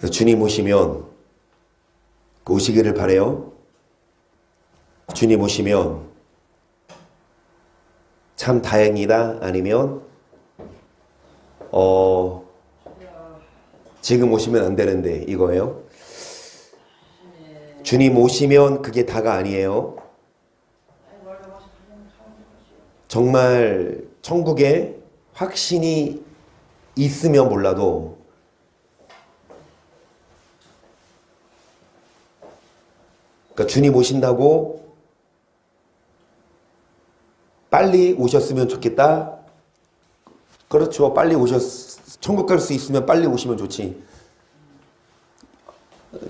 그래서 주님 오시면 오시기를 바래요. 주님 오시면 참 다행이다 아니면 지금 오시면 안 되는데 이거예요. 주님 오시면 그게 다가 아니에요. 정말 천국에 확신이 있으면 몰라도 그러니까 주님 오신다고 빨리 오셨으면 좋겠다. 그렇죠. 빨리 천국 갈 수 있으면 빨리 오시면 좋지.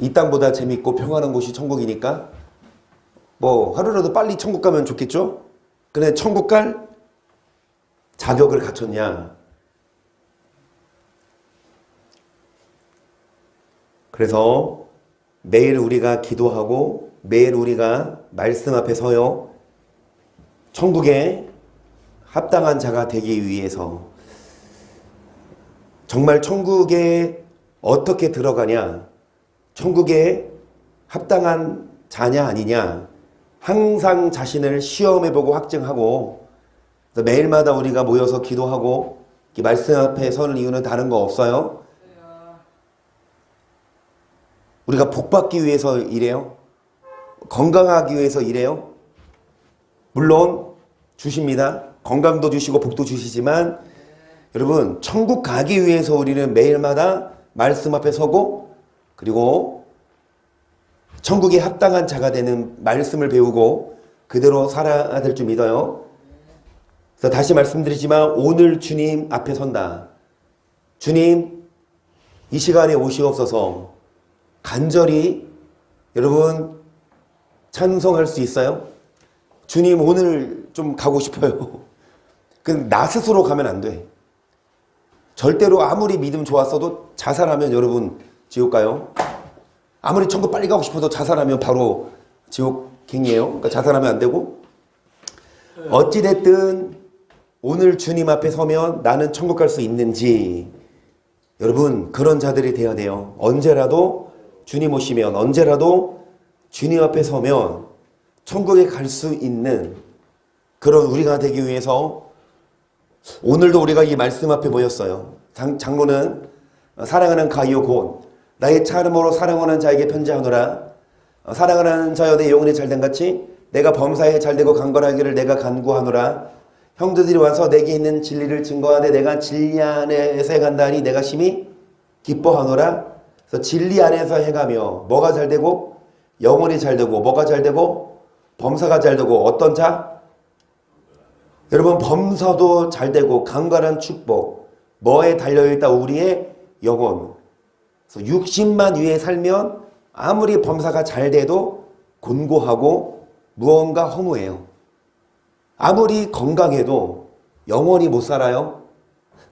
이 땅보다 재밌고 평안한 곳이 천국이니까 뭐 하루라도 빨리 천국 가면 좋겠죠. 근데 천국 갈 자격을 갖췄냐. 그래서 매일 우리가 기도하고 매일 우리가 말씀 앞에 서요. 천국에 합당한 자가 되기 위해서 정말 천국에 어떻게 들어가냐, 천국에 합당한 자냐 아니냐 항상 자신을 시험해보고 확증하고 매일마다 우리가 모여서 기도하고 말씀 앞에 서는 이유는 다른 거 없어요. 우리가 복받기 위해서 이래요. 건강하기 위해서 이래요. 물론 주십니다. 건강도 주시고 복도 주시지만 여러분 천국 가기 위해서 우리는 매일마다 말씀 앞에 서고 그리고 천국에 합당한 자가 되는 말씀을 배우고 그대로 살아야 될 줄 믿어요. 그래서 다시 말씀드리지만 오늘 주님 앞에 선다. 주님 이 시간에 오시옵소서. 간절히 여러분 찬송할 수 있어요? 주님 오늘 좀 가고 싶어요. 근데 나 스스로 가면 안 돼. 절대로 아무리 믿음 좋았어도 자살하면 여러분 지옥 가요. 아무리 천국 빨리 가고 싶어도 자살하면 바로 지옥행이에요. 그러니까 자살하면 안 되고 어찌됐든 오늘 주님 앞에 서면 나는 천국 갈 수 있는지 여러분 그런 자들이 되어야 돼요. 언제라도 주님 오시면 언제라도 주님 앞에 서면 천국에 갈 수 있는 그런 우리가 되기 위해서 오늘도 우리가 이 말씀 앞에 모였어요. 장로는 사랑하는 가이오 곧 나의 차 이름으로 사랑하는 자에게 편지하노라. 사랑하는 자여 내 영혼이 잘된 같이 내가 범사에 잘되고 강건하기를 내가 간구하노라. 형제들이 와서 내게 있는 진리를 증거하되 내가 진리 안에서 행한다니 내가 심히 기뻐하노라. 그래서 진리 안에서 행하며 뭐가 잘되고 영혼이 잘되고 뭐가 잘되고 범사가 잘되고 어떤 자? 여러분 범사도 잘되고 강건한 축복 뭐에 달려있다 우리의 영혼. 그래서 육신만 위해 살면 아무리 범사가 잘돼도 곤고하고 무언가 허무해요. 아무리 건강해도 영혼이 못 살아요.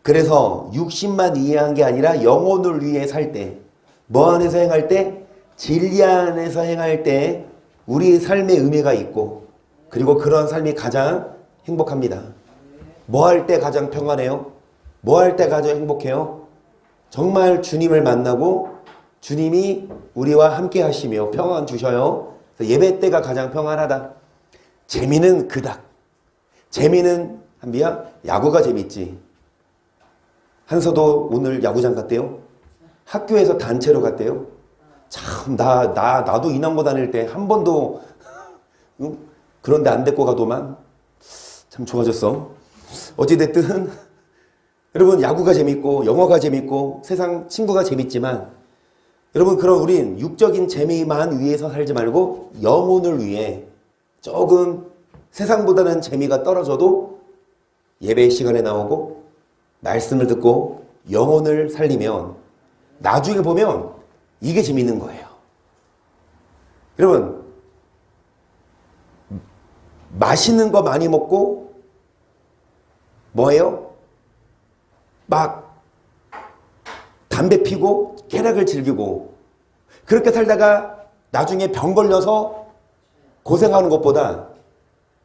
그래서 육신만 이해한 게 아니라 영혼을 위해 살 때, 뭐 안에서 행할 때? 진리 안에서 행할 때 우리 삶의 의미가 있고 그리고 그런 삶이 가장 행복합니다. 뭐 할 때 가장 평안해요? 뭐 할 때 가장 행복해요? 정말 주님을 만나고 주님이 우리와 함께 하시며 평안 주셔요. 예배 때가 가장 평안하다. 재미는 그닥. 재미는 한비야 야구가 재밌지. 한서도 오늘 야구장 갔대요. 학교에서 단체로 갔대요. 참 나도 인왕고 다닐 때 한 번도 그런데 안 데리고 가도만 참 좋아졌어. 어찌됐든 여러분 야구가 재밌고 영어가 재밌고 세상 친구가 재밌지만 여러분 그런 우린 육적인 재미만 위해서 살지 말고 영혼을 위해 조금 세상보다는 재미가 떨어져도 예배 시간에 나오고 말씀을 듣고 영혼을 살리면 나중에 보면 이게 재밌는 거예요. 여러분 맛있는 거 많이 먹고 뭐예요? 막 담배 피고 쾌락을 즐기고 그렇게 살다가 나중에 병 걸려서 고생하는 것보다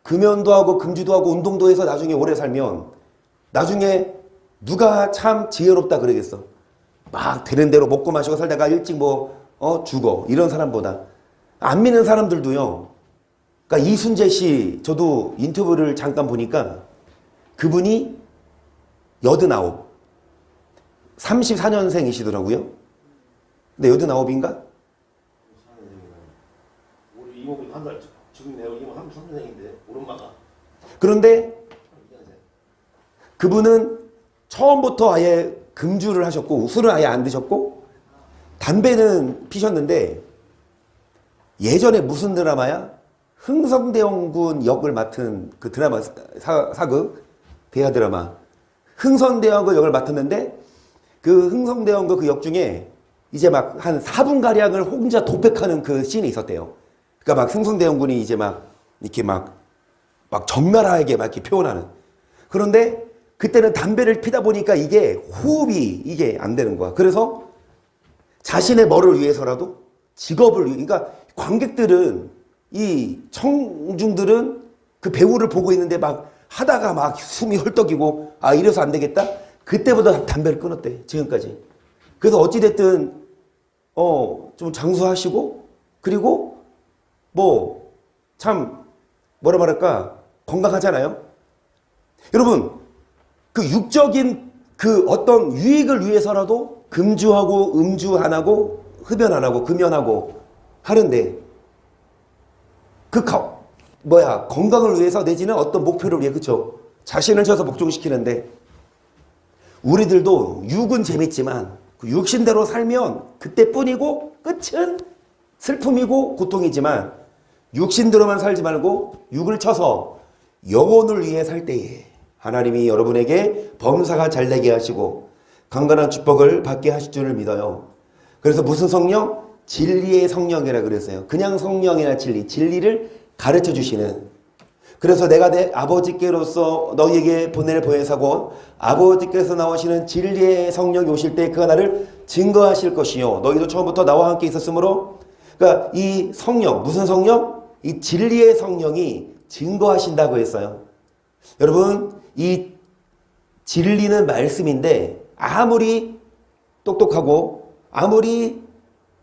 금연도 하고 금주도 하고 운동도 해서 나중에 오래 살면 나중에 누가 참 지혜롭다 그러겠어? 막 되는 대로 먹고 마시고 살다가 일찍 죽어. 이런 사람보다. 안 믿는 사람들도요. 그러니까 이순재 씨, 저도 인터뷰를 잠깐 보니까 그분이 89, 34년생이시더라고요. 근데 89인가? 우리 이모분 한 달, 지금 내가 이모 33년생인데, 오른마가. 그런데 그분은 처음부터 아예 금주를 하셨고, 술을 아예 안 드셨고, 담배는 피셨는데, 예전에 무슨 드라마야? 흥선대원군 역을 맡은 그 드라마, 사극, 대하 드라마. 흥선대원군 역을 맡았는데, 그 흥선대원군 그 역 중에 이제 막 한 4분가량을 혼자 도팩하는 그 씬이 있었대요. 그러니까 막 흥선대원군이 이제 막 이렇게 막 적나라하게 막 이렇게 표현하는. 그런데 그때는 담배를 피다 보니까 이게 호흡이 이게 안 되는 거야. 그래서 자신의 뭐를 위해서라도 직업을 그러니까 관객들은 이 청중들은 그 배우를 보고 있는데 막 하다가 막 숨이 헐떡이고 아 이래서 안 되겠다. 그때부터 담배를 끊었대. 지금까지. 그래서 어찌됐든 좀 장수하시고 그리고 뭐 참 뭐라 말할까 건강하잖아요. 여러분 그 육적인 그 어떤 유익을 위해서라도 금주하고 음주 안 하고 흡연 안 하고 금연하고 하는데 건강을 위해서 내지는 어떤 목표를 위해 그쵸? 자신을 쳐서 복종시키는데 우리들도 육은 재밌지만 그 육신대로 살면 그때뿐이고 끝은 슬픔이고 고통이지만 육신대로만 살지 말고 육을 쳐서 영혼을 위해 살 때에 하나님이 여러분에게 범사가 잘 되게 하시고 강건한 축복을 받게 하실 줄을 믿어요. 그래서 무슨 성령? 진리의 성령이라 그랬어요. 그냥 성령이나 진리를 가르쳐 주시는. 그래서 내가 내 아버지께로서 너희에게 보낼 보혜사고 아버지께서 나오시는 진리의 성령이 오실 때 그 하나를 증거하실 것이요. 너희도 처음부터 나와 함께 있었으므로 그러니까 이 성령, 무슨 성령? 이 진리의 성령이 증거하신다고 했어요. 여러분 이 진리는 말씀인데 아무리 똑똑하고 아무리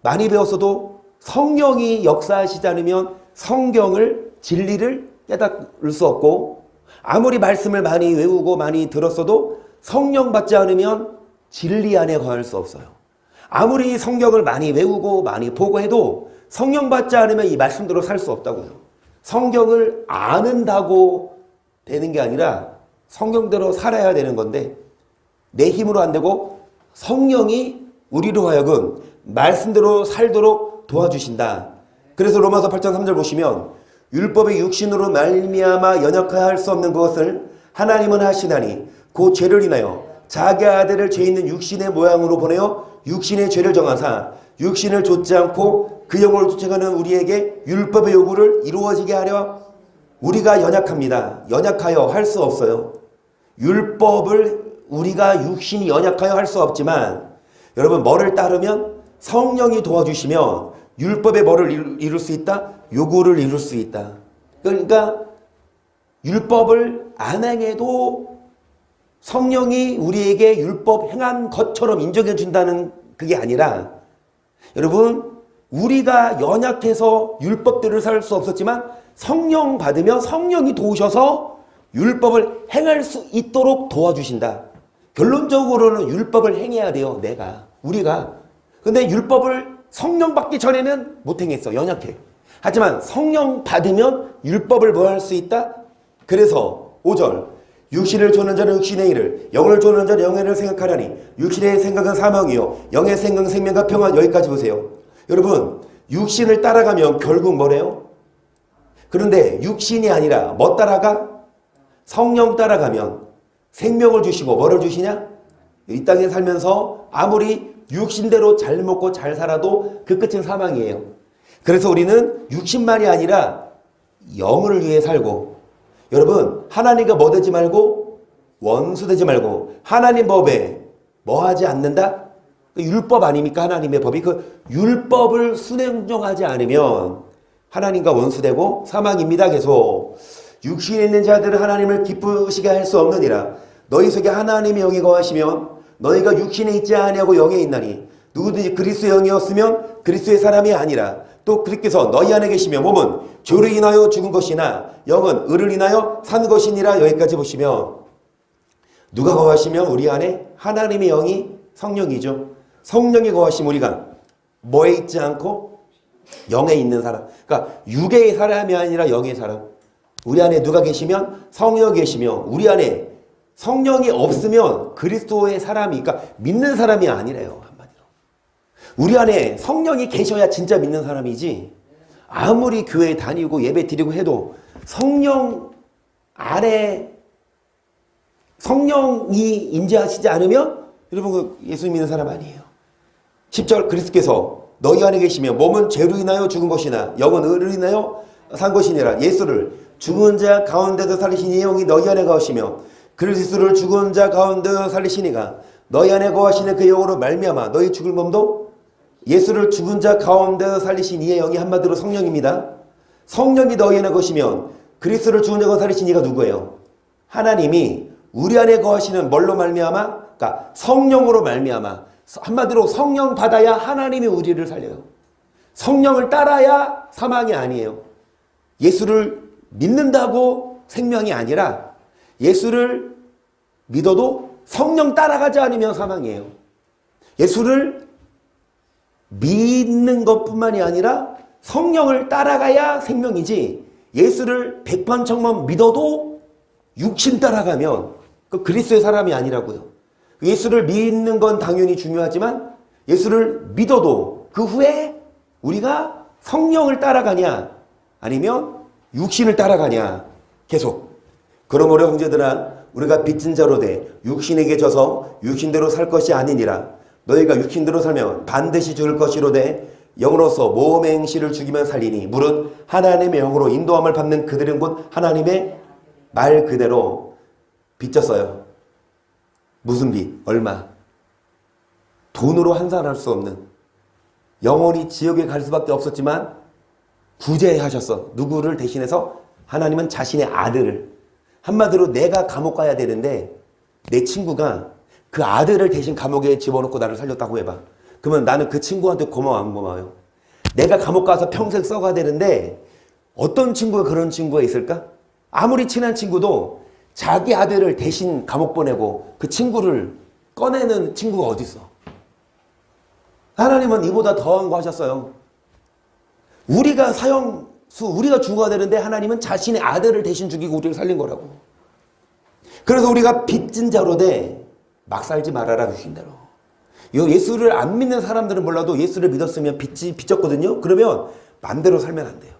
많이 배웠어도 성령이 역사하시지 않으면 성경을 진리를 깨달을 수 없고 아무리 말씀을 많이 외우고 많이 들었어도 성령 받지 않으면 진리 안에 거할 수 없어요. 아무리 성경을 많이 외우고 많이 보고 해도 성령 받지 않으면 이 말씀대로 살 수 없다고요. 성경을 아는다고 되는 게 아니라 성경대로 살아야 되는 건데 내 힘으로 안 되고 성령이 우리로 하여금 말씀대로 살도록 도와주신다. 그래서 로마서 8장 3절 보시면 율법의 육신으로 말미암아 연약하여 할 수 없는 것을 하나님은 하시나니 그 죄를 인하여 자기 아들을 죄 있는 육신의 모양으로 보내어 육신의 죄를 정하사 육신을 좇지 않고 그 영혼을 쫓아가는 우리에게 율법의 요구를 이루어지게 하려 우리가 연약합니다. 연약하여 할 수 없어요. 율법을 우리가 육신이 연약하여 할 수 없지만 여러분 뭐를 따르면 성령이 도와주시면 율법의 뭐를 이룰 수 있다? 요구를 이룰 수 있다. 그러니까 율법을 안 행해도 성령이 우리에게 율법 행한 것처럼 인정해 준다는 그게 아니라 여러분 우리가 연약해서 율법대로 살 수 없었지만 성령 받으면 성령이 도우셔서 율법을 행할 수 있도록 도와주신다. 결론적으로는 율법을 행해야 돼요. 우리가. 근데 율법을 성령 받기 전에는 못 행했어. 연약해. 하지만 성령 받으면 율법을 뭐 할 수 있다? 그래서 5절 육신을 좇는 자는 육신의 일을 영을 좇는 자는 영의 일을 생각하라니 육신의 생각은 사망이요 영의 생각은 생명과 평안. 여기까지 보세요. 여러분 육신을 따라가면 결국 뭐래요? 그런데 육신이 아니라 뭐 따라가? 성령 따라가면 생명을 주시고 뭐를 주시냐? 이 땅에 살면서 아무리 육신대로 잘 먹고 잘 살아도 그 끝은 사망이에요. 그래서 우리는 육신만이 아니라 영을 위해 살고 여러분 하나님과 뭐 되지 말고 원수 되지 말고 하나님 법에 뭐 하지 않는다? 율법 아닙니까? 하나님의 법이 그 율법을 순행하지 않으면 하나님과 원수되고 사망입니다. 계속 육신에 있는 자들은 하나님을 기쁘시게 할 수 없느니라. 너희 속에 하나님의 영이 거하시면 너희가 육신에 있지 아니하고 영에 있나니 누구든지 그리스도의 영이었으면 그리스도의 사람이 아니라 또 그리스도께서 너희 안에 계시며 몸은 죄를 인하여 죽은 것이나 영은 의를 인하여 산 것이니라. 여기까지 보시면 누가 거하시면 우리 안에 하나님의 영이 성령이죠. 성령이 거하시면 우리가 뭐에 있지 않고 영에 있는 사람. 그러니까 육의 사람이 아니라 영의 사람. 우리 안에 누가 계시면 성령이 계시며 우리 안에 성령이 없으면 그리스도의 사람이 그러니까 믿는 사람이 아니래요. 한마디로. 우리 안에 성령이 계셔야 진짜 믿는 사람이지 아무리 교회 다니고 예배 드리고 해도 성령 안에 성령이 임재하시지 않으면 여러분 그 예수 믿는 사람 아니에요. 10절 그리스도께서 너희 안에 계시며 몸은 죄로 인하여 죽은 것이나 영은 의로 인하여 산 것이니라. 예수를 죽은 자 가운데서 살리신 이 영이 너희 안에 거하시며 그리스도를 죽은 자 가운데서 살리시니가 너희 안에 거하시는 그 영으로 말미암아 너희 죽을 몸도 예수를 죽은 자 가운데서 살리신 이의 영이 한마디로 성령입니다. 성령이 너희 안에 거시면 그리스도를 죽은 자 가운데 살리신 이가 누구예요? 하나님이 우리 안에 거하시는 뭘로 말미암아? 그러니까 성령으로 말미암아. 한마디로 성령 받아야 하나님이 우리를 살려요. 성령을 따라야 사망이 아니에요. 예수를 믿는다고 생명이 아니라 예수를 믿어도 성령 따라가지 않으면 사망이에요. 예수를 믿는 것뿐만이 아니라 성령을 따라가야 생명이지 예수를 백반천만 믿어도 육신 따라가면 그 그리스도의 사람이 아니라고요. 예수를 믿는 건 당연히 중요하지만 예수를 믿어도 그 후에 우리가 성령을 따라가냐 아니면 육신을 따라가냐 계속. 그러므로 형제들아 우리가 빚진 자로 돼 육신에게 져서 육신대로 살 것이 아니니라. 너희가 육신대로 살면 반드시 죽을 것이로되 영으로서 모험의 행실을 죽이면 살리니 무릇 하나님의 영으로 인도함을 받는 그들은 곧 하나님의 말 그대로 빚졌어요. 무슨 빚? 얼마? 돈으로 환산할 수 없는 영원히 지옥에 갈 수밖에 없었지만 구제하셨어. 누구를 대신해서? 하나님은 자신의 아들을. 한마디로 내가 감옥 가야 되는데 내 친구가 그 아들을 대신 감옥에 집어넣고 나를 살렸다고 해봐. 그러면 나는 그 친구한테 고마워 안 고마워요? 내가 감옥 가서 평생 써가야 되는데 어떤 친구가 그런 친구가 있을까? 아무리 친한 친구도 자기 아들을 대신 감옥 보내고 그 친구를 꺼내는 친구가 어디 있어? 하나님은 이보다 더한 거 하셨어요. 우리가 우리가 죽어야 되는데 하나님은 자신의 아들을 대신 죽이고 우리를 살린 거라고. 그래서 우리가 빚진 자로 돼 막 살지 말아라 주신대로. 예수를 안 믿는 사람들은 몰라도 예수를 믿었으면 빚졌거든요. 그러면 맘대로 살면 안 돼요.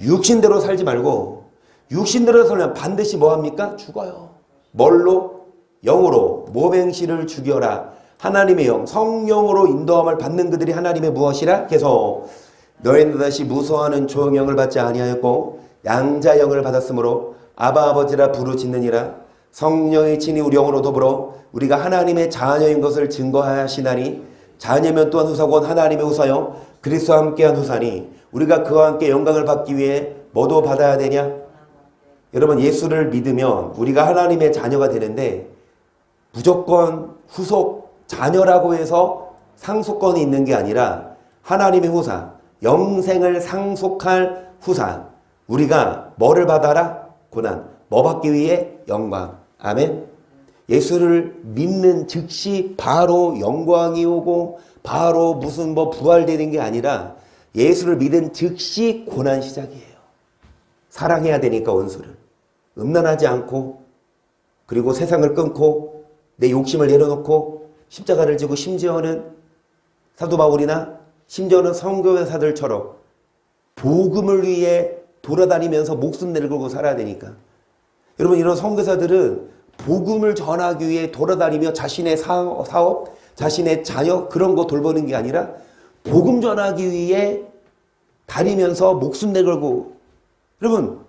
육신대로 살지 말고 육신대로 살면 반드시 뭐 합니까? 죽어요. 뭘로? 영으로 모맹시를 죽여라. 하나님의 영, 성령으로 인도함을 받는 그들이 하나님의 무엇이라? 계속 너희는 다시 무서워하는 조영을 받지 아니하였고 양자영을 받았으므로 아바 아버지라 부르짖느니라. 성령의 친히 우리 영으로 더불어 우리가 하나님의 자녀인 것을 증거하시나니 자녀면 또한 후사곧 하나님의 후사요 그리스도와 함께한 후사니 우리가 그와 함께 영광을 받기 위해 뭐도 받아야 되냐? 여러분 예수를 믿으면 우리가 하나님의 자녀가 되는데 무조건 후속 자녀라고 해서 상속권이 있는 게 아니라 하나님의 후사, 영생을 상속할 후사. 우리가 뭐를 받아라? 고난. 뭐 받기 위해? 영광. 아멘. 예수를 믿는 즉시 바로 영광이 오고 바로 무슨 부활되는 게 아니라 예수를 믿은 즉시 고난 시작이에요. 사랑해야 되니까 원수를. 음란하지 않고 그리고 세상을 끊고 내 욕심을 내려놓고 십자가를 지고 심지어는 사도 바울이나 심지어는 선교사들처럼 복음을 위해 돌아다니면서 목숨 내걸고 살아야 되니까. 여러분 이런 선교사들은 복음을 전하기 위해 돌아다니며 자신의 사업, 자신의 자녀 그런 거 돌보는 게 아니라 복음 전하기 위해 다니면서 목숨 내걸고. 여러분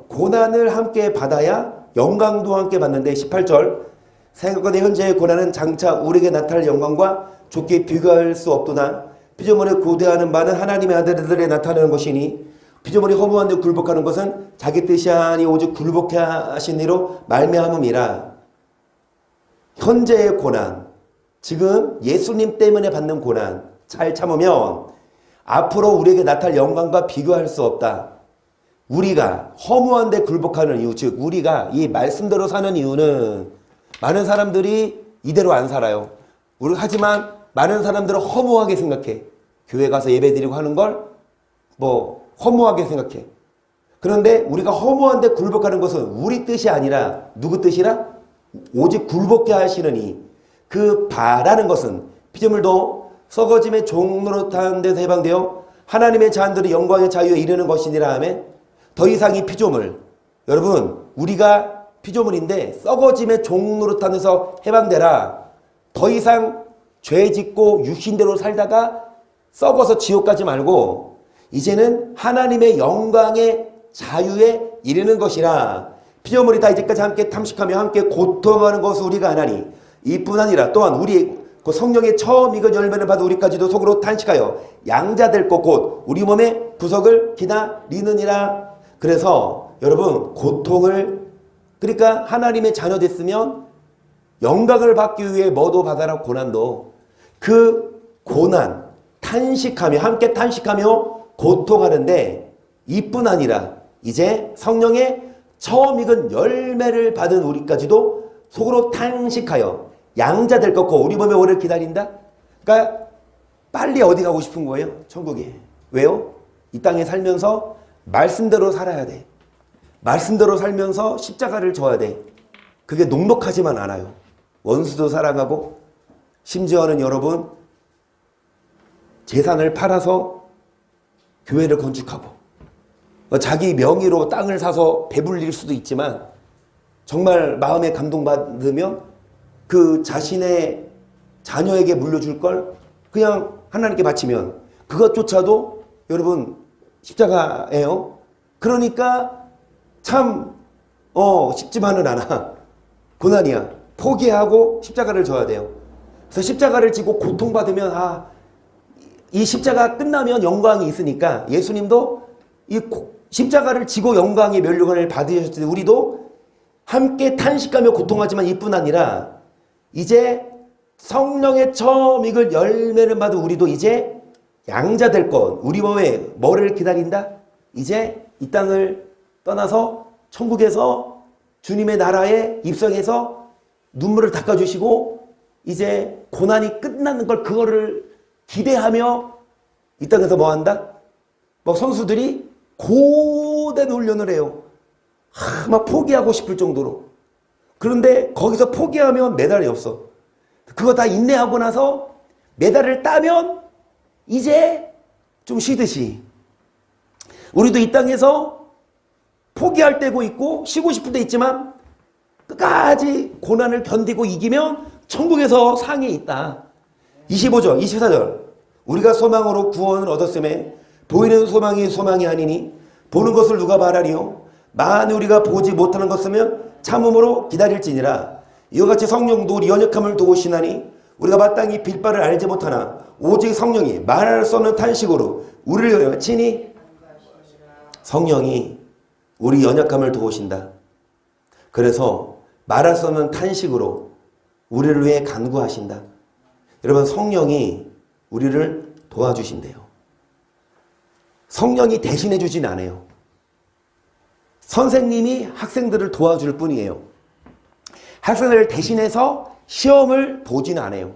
고난을 함께 받아야 영광도 함께 받는데 18절 생각보다 현재의 고난은 장차 우리에게 나타날 영광과 좋게 비교할 수 없도다. 피조물에 고대하는 바는 하나님의 아들들에 나타나는 것이니 피조물이 허무한 데 굴복하는 것은 자기 뜻이 아니 오직 굴복해 하신 이로 말미암음이라. 현재의 고난, 지금 예수님 때문에 받는 고난 잘 참으면 앞으로 우리에게 나타날 영광과 비교할 수 없다. 우리가 허무한 데 굴복하는 이유, 즉 우리가 이 말씀대로 사는 이유는 많은 사람들이 이대로 안 살아요. 하지만 많은 사람들은 허무하게 생각해. 교회 가서 예배드리고 하는 걸 뭐 허무하게 생각해. 그런데 우리가 허무한 데 굴복하는 것은 우리 뜻이 아니라 누구 뜻이라? 오직 굴복해 하시느니 그 바라는 것은 피조물도 썩어짐의 종노릇하는 데서 해방되어 하나님의 자녀들의 영광의 자유에 이르는 것이니라 하면 더 이상 이 피조물, 여러분 우리가 피조물인데 썩어짐의 종노릇하는 데서 해방되라. 더 이상 죄 짓고 육신대로 살다가 썩어서 지옥 가지 말고 이제는 하나님의 영광의 자유에 이르는 것이라. 피조물이 다 이제까지 함께 탐식하며 함께 고통하는 것을 우리가 아나니 이뿐 아니라 또한 우리 그 성령의 처음 익은 열매를 받은 우리까지도 속으로 탄식하여 양자될 것 곧 우리 몸의 구속을 기다리느니라. 그래서 여러분 고통을, 그러니까 하나님의 자녀 됐으면 영광을 받기 위해 뭐도 받아라 고난도, 그 고난 탄식하며 함께 탄식하며 고통하는데 이뿐 아니라 이제 성령의 처음 익은 열매를 받은 우리까지도 속으로 탄식하여 양자될 것고 우리 몸의 오를 기다린다. 그러니까 빨리 어디 가고 싶은 거예요? 천국에. 왜요? 이 땅에 살면서 말씀대로 살아야 돼. 말씀대로 살면서 십자가를 져야 돼. 그게 녹록하지만 않아요. 원수도 사랑하고 심지어는 여러분 재산을 팔아서 교회를 건축하고 자기 명의로 땅을 사서 배불릴 수도 있지만 정말 마음에 감동받으면 그 자신의 자녀에게 물려줄 걸 그냥 하나님께 바치면 그것조차도 여러분 십자가예요. 그러니까 참 쉽지만은 않아. 고난이야. 포기하고 십자가를 져야 돼요. 그래서 십자가를 지고 고통받으면 이 십자가 끝나면 영광이 있으니까 예수님도 이 십자가를 지고 영광의 면류관을 받으셨을 때 우리도 함께 탄식하며 고통하지만 이뿐 아니라 이제 성령의 처음 익을 열매를 받은 우리도 이제 양자 될 것, 우리 몸에 뭐를 기다린다? 이제 이 땅을 떠나서 천국에서 주님의 나라에 입성해서 눈물을 닦아주시고 이제 고난이 끝나는 걸 그거를 기대하며 이 땅에서 뭐 한다? 뭐 선수들이 고된 훈련을 해요. 막 포기하고 싶을 정도로. 그런데 거기서 포기하면 메달이 없어. 그거 다 인내하고 나서 메달을 따면 이제 좀 쉬듯이 우리도 이 땅에서 포기할 때고 있고 쉬고 싶을 때 있지만 끝까지 고난을 견디고 이기면 천국에서 상이 있다. 25절, 24절. 우리가 소망으로 구원을 얻었음에 보이는 소망이 소망이 아니니 보는 것을 누가 말하리요? 만일 우리가 보지 못하는 것이면 참음으로 기다릴지니라. 이와 같이 성령도 우리 연약함을 도우시나니 우리가 마땅히 빌바를 알지 못하나 오직 성령이 말할 수 없는 탄식으로 우리를 위하여 친히 성령이 우리 연약함을 도우신다. 그래서 말할 수 없는 탄식으로 우리를 위해 간구하신다. 여러분 성령이 우리를 도와주신대요. 성령이 대신해 주진 않아요. 선생님이 학생들을 도와줄 뿐이에요. 학생들을 대신해서 시험을 보진 않아요.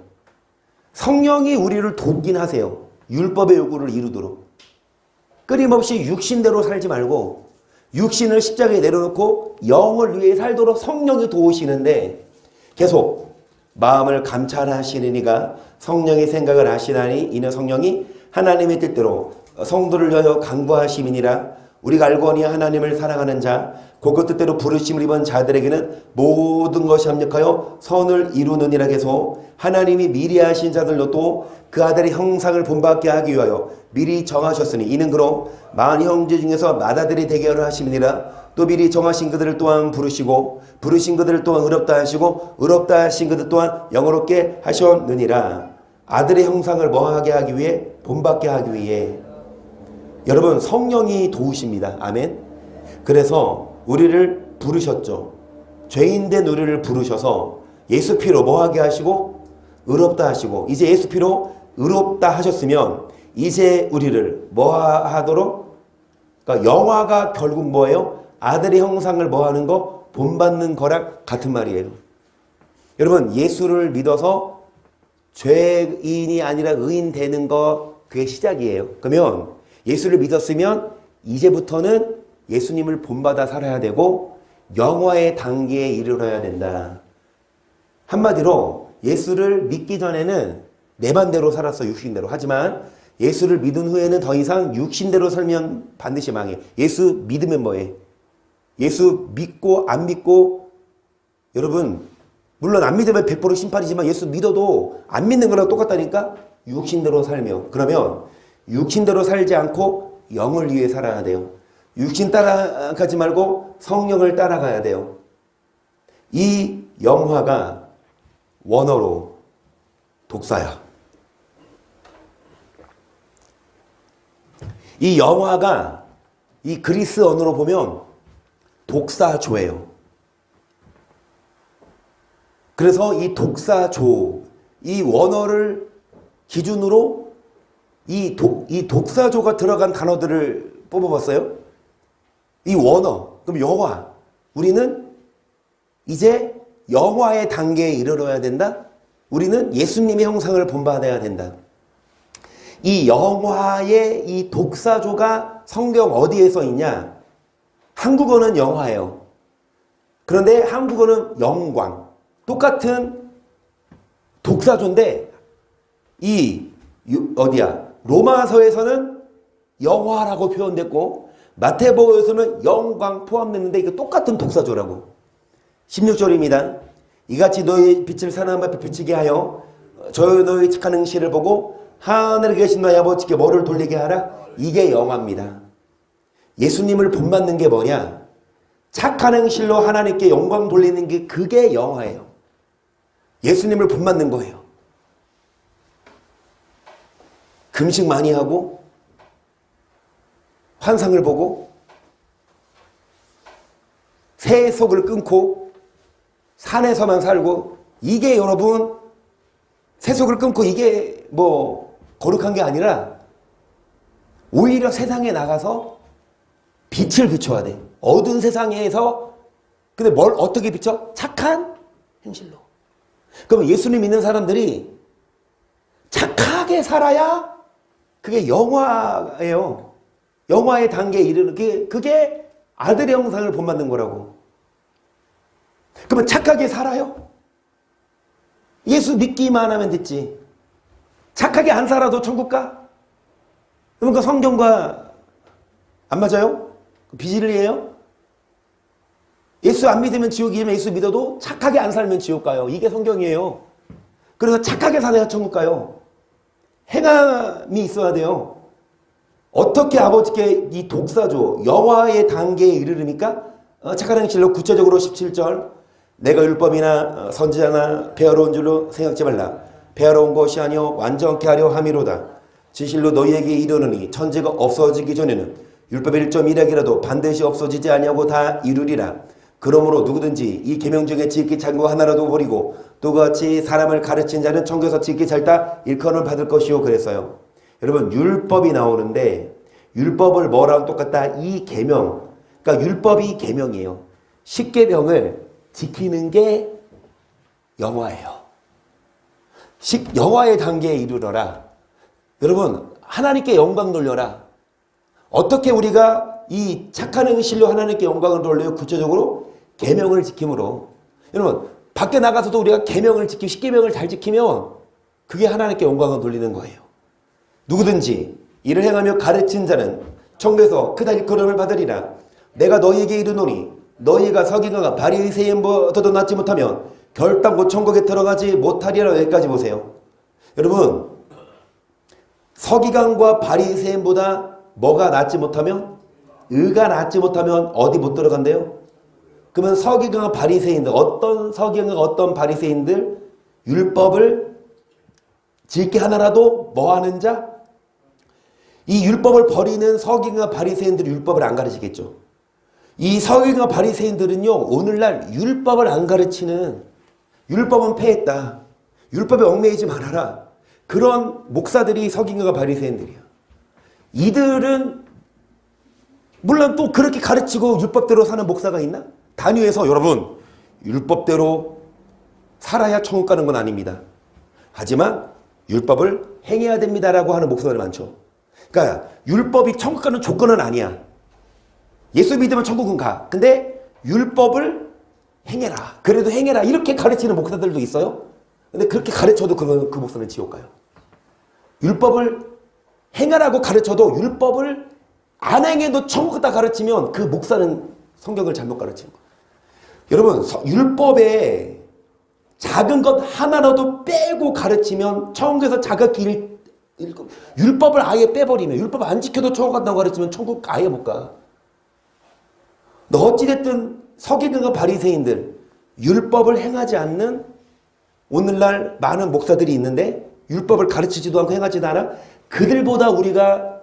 성령이 우리를 돕긴 하세요. 율법의 요구를 이루도록. 끊임없이 육신대로 살지 말고 육신을 십자가에 내려놓고 영을 위해 살도록 성령이 도우시는데 계속 마음을 감찰하시는 이가 성령의 생각을 아시나니 이는 성령이 하나님의 뜻대로 성도를 위하여 간구하심이니라. 우리가 알거니 하나님을 사랑하는 자 곧 그 뜻대로 부르심을 입은 자들에게는 모든 것이 합력하여 선을 이루느니라. 해서 하나님이 미리 하신 자들로 또 그 아들의 형상을 본받게 하기 위하여 미리 정하셨으니 이는 그로 만 형제 중에서 맏아들이 되게 하려 하심이니라. 또 미리 정하신 그들을 또한 부르시고 부르신 그들을 또한 의롭다 하시고 의롭다 하신 그들 또한 영어롭게 하셨느니라. 아들의 형상을 뭐하게 하기 위해? 본받게 하기 위해. 여러분 성령이 도우십니다. 아멘. 그래서 우리를 부르셨죠. 죄인된 우리를 부르셔서 예수 피로 뭐하게 하시고 의롭다 하시고, 이제 예수 피로 의롭다 하셨으면 이제 우리를 뭐하도록, 그러니까 영화가 결국 뭐예요? 아들의 형상을 뭐하는 거? 본받는 거랑 같은 말이에요. 여러분 예수를 믿어서 죄인이 아니라 의인 되는 거, 그게 시작이에요. 그러면 예수를 믿었으면 이제부터는 예수님을 본받아 살아야 되고 영화의 단계에 이르러야 된다. 한마디로 예수를 믿기 전에는 내 반대로 살았어, 육신대로. 하지만 예수를 믿은 후에는 더 이상 육신대로 살면 반드시 망해. 예수 믿으면 뭐해? 예수 믿고 안 믿고, 여러분 물론 안 믿으면 100% 심판이지만 예수 믿어도 안 믿는 거랑 똑같다니까. 육신대로 살면, 그러면 육신대로 살지 않고 영을 위해 살아야 돼요. 육신 따라가지 말고 성령을 따라가야 돼요. 이 영화가 원어로 독사야. 이 영화가 이 그리스 언어로 보면 독사조예요. 그래서 이 독사조, 이 원어를 기준으로 이 독사조가 들어간 단어들을 뽑아봤어요. 이 원어, 그럼 영화. 우리는 이제 영화의 단계에 이르러야 된다. 우리는 예수님의 형상을 본받아야 된다. 이 영화의 이 독사조가 성경 어디에 써 있냐? 한국어는 영화예요. 그런데 한국어는 영광. 똑같은 독사조인데 어디야? 로마서에서는 영화라고 표현됐고 마태복음에서는 영광 포함됐는데 이게 똑같은 독사조라고. 16절입니다. 이같이 너희 빛을 사람 앞에 비치게 하여 너희 착한 행실을 보고 하늘에 계신 너희 아버지께 뭐를 돌리게 하라? 이게 영화입니다. 예수님을 본받는 게 뭐냐? 착한 행실로 하나님께 영광 돌리는 게, 그게 영화예요. 예수님을 본받는 거예요. 금식 많이 하고 환상을 보고 세속을 끊고 산에서만 살고, 이게 여러분 세속을 끊고 이게 뭐 거룩한 게 아니라 오히려 세상에 나가서 빛을 비춰야 돼. 어두운 세상에서. 근데 뭘 어떻게 비춰? 착한 행실로. 그럼 예수님 믿는 사람들이 착하게 살아야 그게 영화예요. 영화의 단계에 이르는 그게 아들의 형상을 본받는 거라고. 그러면 착하게 살아요? 예수 믿기만 하면 됐지. 착하게 안 살아도 천국 가? 그러면 그 성경과 안 맞아요? 비진리예요? 예수 안 믿으면 지옥이지만 예수 믿어도 착하게 안 살면 지옥 가요. 이게 성경이에요. 그래서 착하게 살아야 천국 가요. 행함이 있어야 돼요. 어떻게 아버지께 이 독사조, 영화의 단계에 이르르니까 착한 행실로 구체적으로 17절, 내가 율법이나 선지자나 배워온 줄로 생각지 말라. 배워온 것이 아니요 완전케 하려 함이로다. 진실로 너희에게 이르노니 천지가 없어지기 전에는 율법의 1.1항이라도 반드시 없어지지 아니하고 다 이루리라. 그러므로 누구든지 이 계명 중에 지극히 작은 거 하나라도 버리고 또 같이 사람을 가르친 자는 천국에서 지극히 짧다 일컬음을 받을 것이요. 그랬어요. 여러분 율법이 나오는데 율법을 뭐랑 똑같다? 이 계명. 그러니까 율법이 계명이에요. 10계명을 지키는 게 영화예요. 영화의 단계에 이르러라. 여러분 하나님께 영광 돌려라. 어떻게 우리가 이 착한 행실로 하나님께 영광을 돌려요? 구체적으로 계명을 지킴으로. 여러분 밖에 나가서도 우리가 계명을 지키고 10계명을 잘 지키면 그게 하나님께 영광을 돌리는 거예요. 누구든지 이를 행하며 가르친 자는 천국에서 크다 일컬음을 받으리라. 내가 너희에게 이르노니 너희가 서기관과 바리새인보다도 낫지 못하면 결단코 천국에 들어가지 못하리라. 여기까지 보세요. 여러분 서기관과 바리새인보다 뭐가 낫지 못하면? 의가 낫지 못하면 어디 못 들어간대요? 그러면 서기관과 바리새인들, 어떤 서기관과 어떤 바리새인들? 율법을 지키 하나라도 뭐 하는 자? 이 율법을 버리는 서기관과 바리새인들이 율법을 안 가르치겠죠. 이 서기관과 바리새인들은요, 오늘날 율법을 안 가르치는, 율법은 폐했다, 율법에 얽매이지 말아라, 그런 목사들이 서기관과 바리새인들이야. 이들은 물론 또 그렇게 가르치고 율법대로 사는 목사가 있나? 단위에서 여러분, 율법대로 살아야 천국 가는 건 아닙니다. 하지만 율법을 행해야 됩니다라고 하는 목사들이 많죠. 그러니까 율법이 천국 가는 조건은 아니야. 예수 믿으면 천국은 가. 근데 율법을 행해라. 그래도 행해라. 이렇게 가르치는 목사들도 있어요. 근데 그렇게 가르쳐도 그 목사는 지옥 가요. 율법을 행하라고 가르쳐도 율법을 안 행해도 천국 갔다 가르치면 그 목사는 성경을 잘못 가르치는 거예요. 여러분, 율법에 작은 것 하나라도 빼고 가르치면 천국에서 자격기 율법을 아예 빼버리면, 율법 안 지켜도 천국 간다고 가르치면 천국 아예 못 가. 너 어찌됐든 서기관과 바리새인들, 율법을 행하지 않는 오늘날 많은 목사들이 있는데 율법을 가르치지도 않고 행하지도 않아. 그들보다 우리가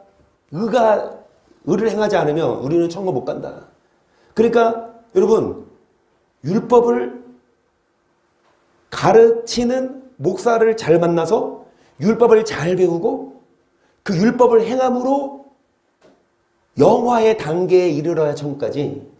의를 행하지 않으면 우리는 천국 못 간다. 그러니까 여러분, 율법을 가르치는 목사를 잘 만나서 율법을 잘 배우고 그 율법을 행함으로 영화의 단계에 이르러야 천국까지.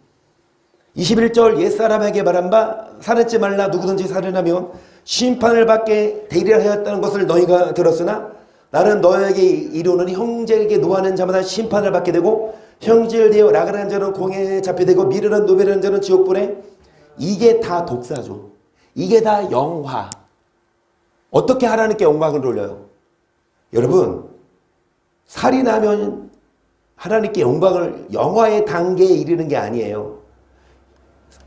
21절 옛사람에게 말한 바 살인하지 말라. 누구든지 살인하면 심판을 받게 되리라 하였다는 것을 너희가 들었으나 나는 너에게 이르노니 형제에게 노하는 자마다 심판을 받게 되고 형제를 대하여 나가는 자는 공회에 잡혀되고 미련한 노배라는 자는 지옥불에. 이게 다 독사죠. 이게 다 영화. 어떻게 하나님께 영광을 돌려요? 여러분, 살인하면 하나님께 영광을, 영화의 단계에 이르는 게 아니에요.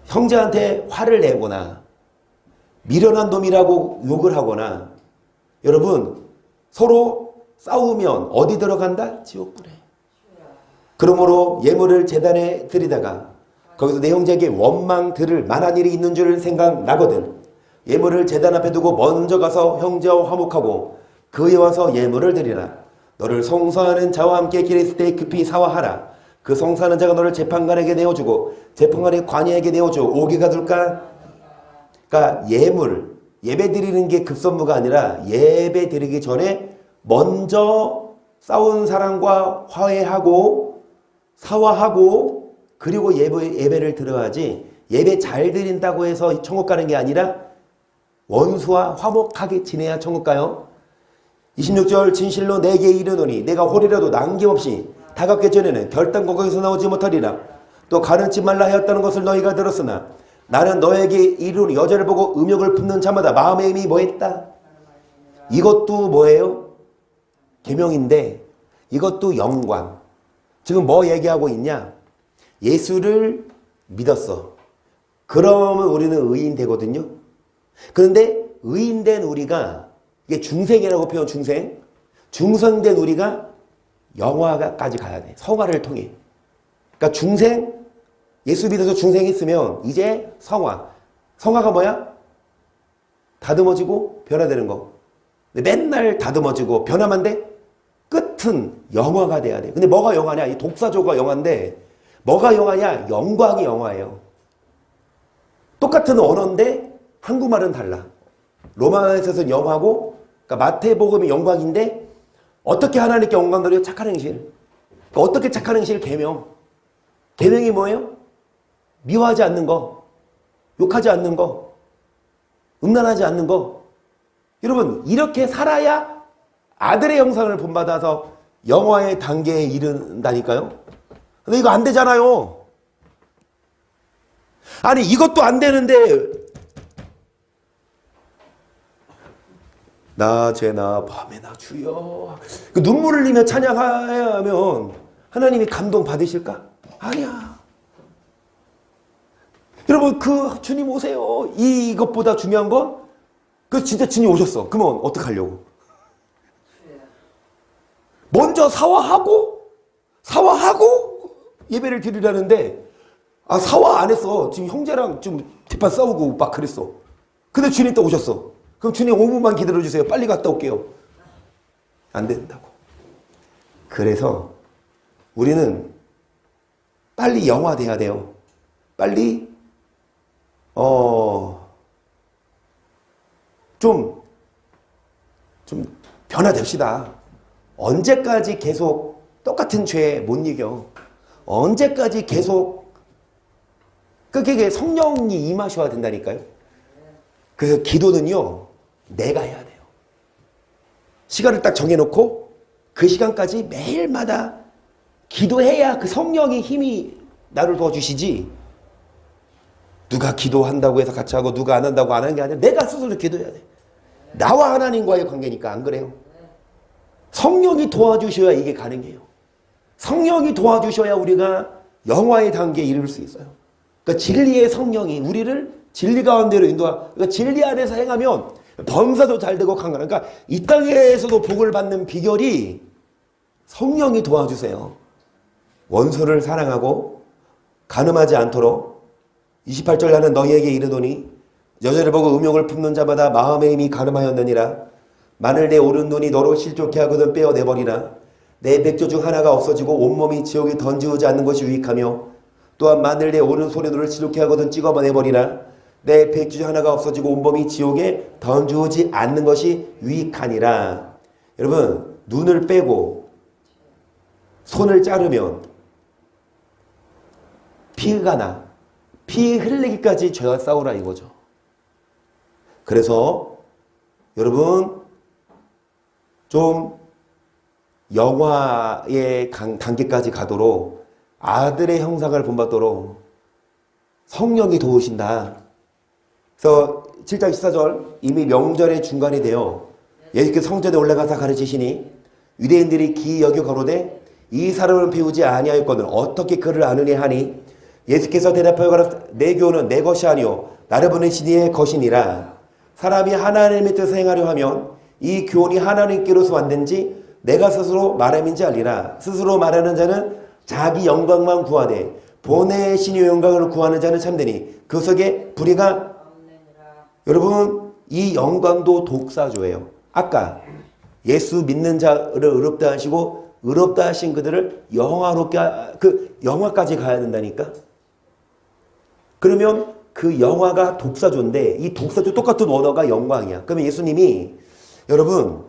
형제한테 화를 내거나 미련한 놈이라고 욕을 하거나, 여러분 서로 싸우면 어디 들어간다? 지옥불에. 그러므로 예물을 제단에 드리다가 거기서 내 형제에게 원망 들을 만한 일이 있는 줄 생각나거든 예물을 제단 앞에 두고 먼저 가서 형제와 화목하고 그에 와서 예물을 드리라. 너를 송사하는 자와 함께 길에 있을 때 급히 사화하라. 그 송사하는 자가 너를 재판관에게 내어주고 재판관이 관이에게 내어줘 오게 가둘까? 그러니까 예물, 예배 드리는 게 급선무가 아니라 예배 드리기 전에 먼저 싸운 사람과 화해하고 사화하고 그리고 예배를 드려야지. 예배 잘 드린다고 해서 천국 가는 게 아니라 원수와 화목하게 지내야 천국 가요. 26절 진실로 내게 이르노니 내가 홀이라도 남김없이 다갑게 전에는 결단코 거기서 나오지 못하리라. 또 가르치 말라 하였다는 것을 너희가 들었으나 나는 너에게 이르노니 여자를 보고 음욕을 품는 자마다 마음의 힘이 뭐했다? 이것도 뭐예요? 계명인데 이것도 영광. 지금 뭐 얘기하고 있냐? 예수를 믿었어. 그러면 우리는 의인 되거든요. 그런데 의인된 우리가, 이게 중생이라고 표현, 중생된 우리가 영화까지 가야 돼. 성화를 통해. 그러니까 중생, 예수 믿어서 중생했으면 이제 성화가 뭐야? 다듬어지고 변화되는 거. 근데 맨날 다듬어지고 변화만 돼? 끝은 영화가 돼야 돼. 근데 뭐가 영화냐? 이 독사조가 영화인데 뭐가 영화냐? 영광이 영화예요. 똑같은 언어인데 한국말은 달라. 로마에서는 영화고, 그러니까 마태복음이 영광인데 어떻게 하나님께 영광 돌려? 착한 행실. 그러니까 어떻게 착한 행실? 계명. 계명이 뭐예요? 미워하지 않는 거, 욕하지 않는 거, 음란하지 않는 거. 여러분, 이렇게 살아야 아들의 형상을 본받아서 영화의 단계에 이른다니까요. 근데 이거 안 되잖아요. 아니 이것도 안 되는데 낮에나 밤에나 주여 그 눈물을 흘리며 찬양해야 하면 하나님이 감동 받으실까? 아니야. 여러분 그 주님 오세요. 이것보다 중요한 건 그 진짜 주님 오셨어. 그러면 어떡하려고? 먼저 사화하고 예배를 드리라는데 사화 안 했어. 지금 형제랑 좀 대판 싸우고 막 그랬어. 근데 주님 또 오셨어. 그럼 주님 5분만 기다려주세요. 빨리 갔다 올게요. 안 된다고. 그래서 우리는 빨리 영화돼야 돼요. 빨리 좀 변화됩시다. 언제까지 계속 똑같은 죄 못 이겨? 언제까지 계속 그게 성령이 임하셔야 된다니까요. 그래서 기도는요, 내가 해야 돼요. 시간을 딱 정해놓고 그 시간까지 매일마다 기도해야 그 성령의 힘이 나를 도와주시지. 누가 기도한다고 해서 같이 하고 누가 안 한다고 안 하는 게 아니라 내가 스스로 기도해야 돼. 나와 하나님과의 관계니까. 안 그래요? 성령이 도와주셔야 이게 가능해요. 성령이 도와주셔야 우리가 영화의 단계에 이를 수 있어요. 그러니까 진리의 성령이 우리를 진리 가운데로 인도하. 그러니까 진리 안에서 행하면 범사도 잘 되고 강건한. 그러니까 이 땅에서도 복을 받는 비결이 성령이 도와주세요. 원수를 사랑하고 간음하지 않도록 28절 나는 너희에게 이르노니 여자를 보고 음욕을 품는 자마다 마음의 힘이 가늠하였느니라. 만일 내 오른눈이 너로 실족해 하거든 빼어내버리라. 내 백조 중 하나가 없어지고 온몸이 지옥에 던지우지 않는 것이 유익하며 또한 만일 내 오른손이 너를 실족해 하거든 찍어내버리라. 내 백조 중 하나가 없어지고 온몸이 지옥에 던지우지 않는 것이 유익하니라. 여러분, 눈을 빼고 손을 자르면 피가 나. 피 흘리기까지 죄와 싸우라 이거죠. 그래서 여러분 좀 영화의 단계까지 가도록 아들의 형상을 본받도록 성령이 도우신다. 그래서 7장 14절 이미 명절의 중간이 되어 예수께서 성전에 올라가서 가르치시니 유대인들이 기이 여겨 가로되 이 사람을 배우지 아니하였거늘 어떻게 그를 아느냐 하니 예수께서 대답하여 가라 내 교훈은 내 것이 아니요 나를 보내신 이의 것이니라. 사람이 하나님의 뜻을 행하려 하면 이 교훈이 하나님께로서 왔는지 내가 스스로 말함인지 알리라. 스스로 말하는 자는 자기 영광만 구하되 보내신 이의 영광을 구하는 자는 참되니 그 속에 불의가. 여러분, 이 영광도 독사조예요. 아까 예수 믿는 자를 의롭다 하시고 의롭다 하신 그들을 영화롭게 그 영화까지 가야 된다니까. 그러면 그 영화가 독사조인데 이 독사조 똑같은 언어가 영광이야. 그러면 예수님이 여러분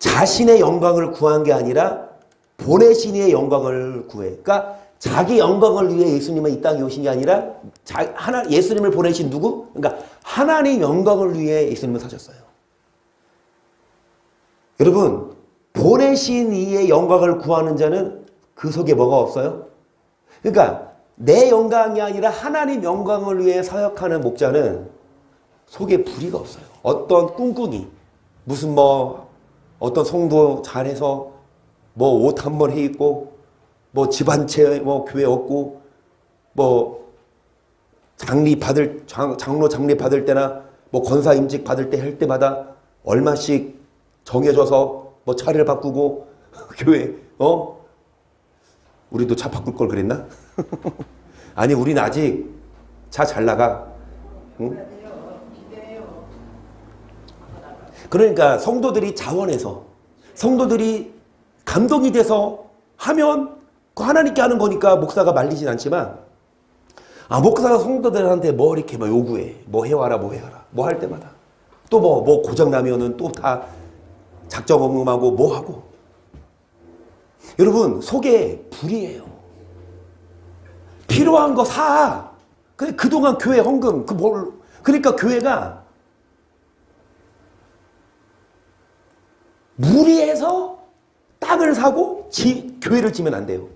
자신의 영광을 구한 게 아니라 보내신 이의 영광을 구해. 그러니까 자기 영광을 위해 예수님은 이 땅에 오신 게 아니라 예수님을 보내신 누구? 그러니까 하나님 영광을 위해 예수님은 사셨어요. 여러분, 보내신 이의 영광을 구하는 자는 그 속에 뭐가 없어요? 그러니까 내 영광이 아니라 하나님 영광을 위해 사역하는 목자는 속에 불의가 없어요. 어떤 꿍꿍이 무슨 어떤 성도 잘해서 옷 한 번 해 입고 집 한 채 교회 얻고 장로 장례 받을 때나 권사 임직 받을 때 할 때마다 얼마씩 정해져서 차를 바꾸고 교회 우리도 차 바꿀 걸 그랬나? 아니 우리는 아직 차 잘 나가. 응? 그러니까 성도들이 자원해서 성도들이 감동이 돼서 하면 하나님께 하는 거니까 목사가 말리진 않지만 목사가 성도들한테 이렇게 요구해. 해와라 해와라. 할 때마다 또 고장 나면은 또 다 작정 엄음하고 하고. 여러분 속에 불이에요. 필요한 거 사. 근데 그동안 교회 헌금 그러니까 교회가 무리해서 땅을 사고 교회를 지면 안 돼요.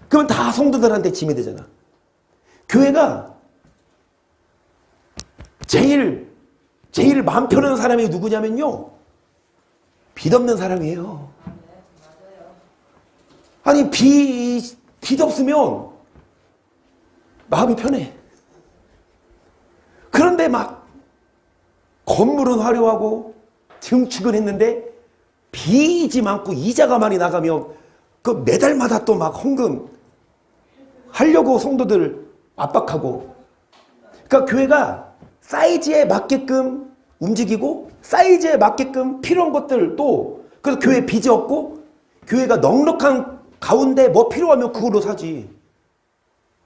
그러면 다 성도들한테 짐이 되잖아. 교회가 제일 마음 편한 사람이 누구냐면요. 빚 없는 사람이에요. 아니 빚 없으면 마음이 편해. 그런데 건물은 화려하고 증축은 했는데 빚이 많고 이자가 많이 나가면 그 매달마다 또 헌금 하려고 성도들 압박하고. 그러니까 교회가 사이즈에 맞게끔 움직이고 사이즈에 맞게끔 필요한 것들 또 그래서 교회 빚이 없고 교회가 넉넉한 가운데 뭐 필요하면 그걸로 사지.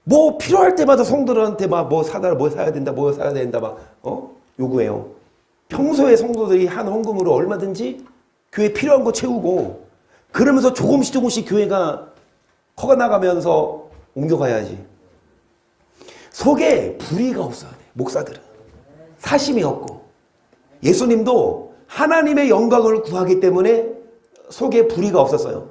뭐 필요할 때마다 성도들한테 막 뭐 사다 뭐 사야 된다 뭐 사야 된다 막 요구해요. 평소에 성도들이 한 헌금으로 얼마든지 교회 필요한 거 채우고 그러면서 조금씩 교회가 커가나가면서 옮겨가야지. 속에 불의가 없어야 돼. 목사들은 사심이 없고 예수님도 하나님의 영광을 구하기 때문에 속에 불의가 없었어요.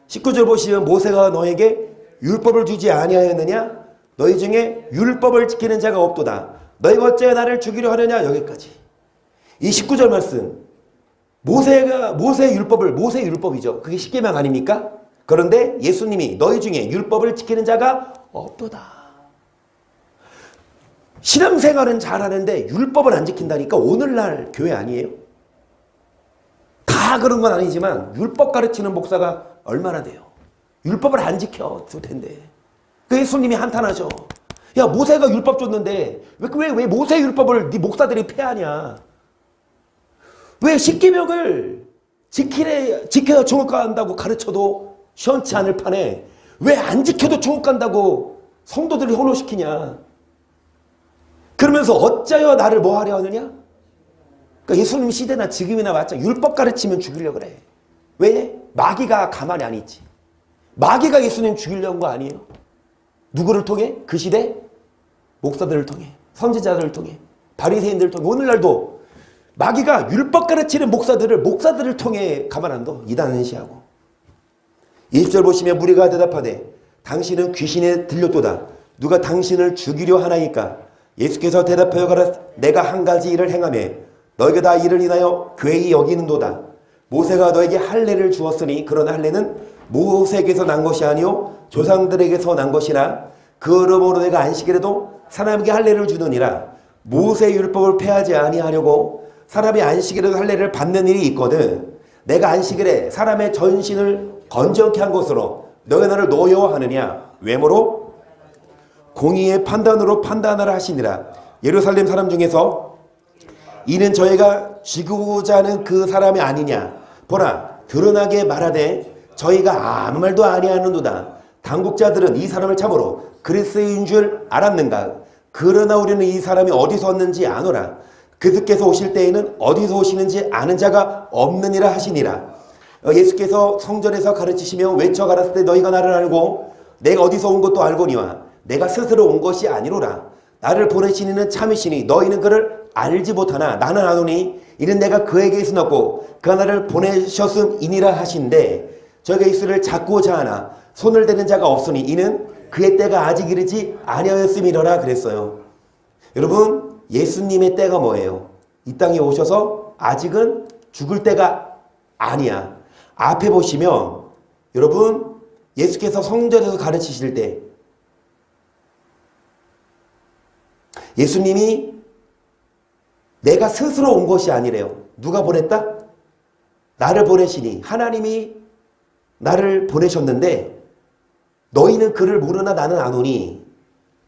19절 보시면 모세가 너에게 율법을 주지 아니하였느냐? 너희 중에 율법을 지키는 자가 없도다. 너희가 어찌하여 나를 죽이려 하느냐? 여기까지. 이 19절 말씀 모세의 율법이죠. 그게 십계명 아닙니까? 그런데 예수님이 너희 중에 율법을 지키는 자가 없도다. 신앙생활은 잘하는데 율법을 안 지킨다니까 오늘날 교회 아니에요? 다 그런 건 아니지만 율법 가르치는 목사가 얼마나 돼요? 율법을 안 지켜도 텐데. 그 예수님이 한탄하죠. 야, 모세가 율법 줬는데 왜 모세 율법을 네 목사들이 폐하냐? 왜 십계명을 지켜야 천국 간다고 가르쳐도 시원치 않을 판에 왜 안 지켜도 천국 간다고 성도들을 현혹시키냐? 그러면서 어찌하여 나를 뭐 하려 하느냐? 그러니까 예수님 시대나 지금이나 마찬가지 율법 가르치면 죽이려고 그래. 왜? 마귀가 가만히 안 있지. 마귀가 예수님 죽이려는 거 아니에요? 누구를 통해? 그 시대 목사들을 통해, 선지자들을 통해, 바리새인들을 통해. 오늘날도 마귀가 율법 가르치는 목사들을 통해 가만 안 둬. 이단은 시하고. 20절 보시면 무리가 대답하되 당신은 귀신에 들렸도다. 누가 당신을 죽이려 하나이까? 예수께서 대답하여 가라 내가 한 가지 일을 행하며 너희가 다 이를 인하여 괴히 여기는도다. 모세가 너에게 할례를 주었으니 그러나 할례는 모세에게서 난 것이 아니요 조상들에게서 난 것이라 그러므로 내가 안식일에도 사람에게 할례를 주느니라. 모세의 율법을 폐하지 아니하려고 사람이 안식일에도 할례를 받는 일이 있거든. 내가 안식일에 사람의 전신을 건전케 한 것으로 너희가 나를 노여워하느냐? 외모로 공의의 판단으로 판단하라 하시니라. 예루살렘 사람 중에서 이는 저희가 죽이고자 하는 그 사람이 아니냐? 보라 드러나게 말하되 저희가 아무 말도 아니하는도다. 당국자들은 이 사람을 참으로 그리스도인 줄 알았는가? 그러나 우리는 이 사람이 어디서 왔는지 아노라. 그들께서 오실 때에는 어디서 오시는지 아는 자가 없느니라 하시니라. 예수께서 성전에서 가르치시며 외쳐 가라사대 때 너희가 나를 알고 내가 어디서 온 것도 알거니와 내가 스스로 온 것이 아니로라. 나를 보내신 이는 참이시니 너희는 그를 알지 못하나 나는 아노니 이는 내가 그에게 있었고 그가 나를 보내셨음이니라 하신대. 저희가 예수를 찾고자 하나 손을 대는 자가 없으니 이는 그의 때가 아직 이르지 아니하였음이로라 그랬어요. 여러분 예수님의 때가 뭐예요? 이 땅에 오셔서 아직은 죽을 때가 아니야. 앞에 보시면 여러분 예수께서 성전에서 가르치실 때 예수님이 내가 스스로 온 것이 아니래요. 누가 보냈다? 나를 보내시니 하나님이 나를 보내셨는데 너희는 그를 모르나 나는 아노니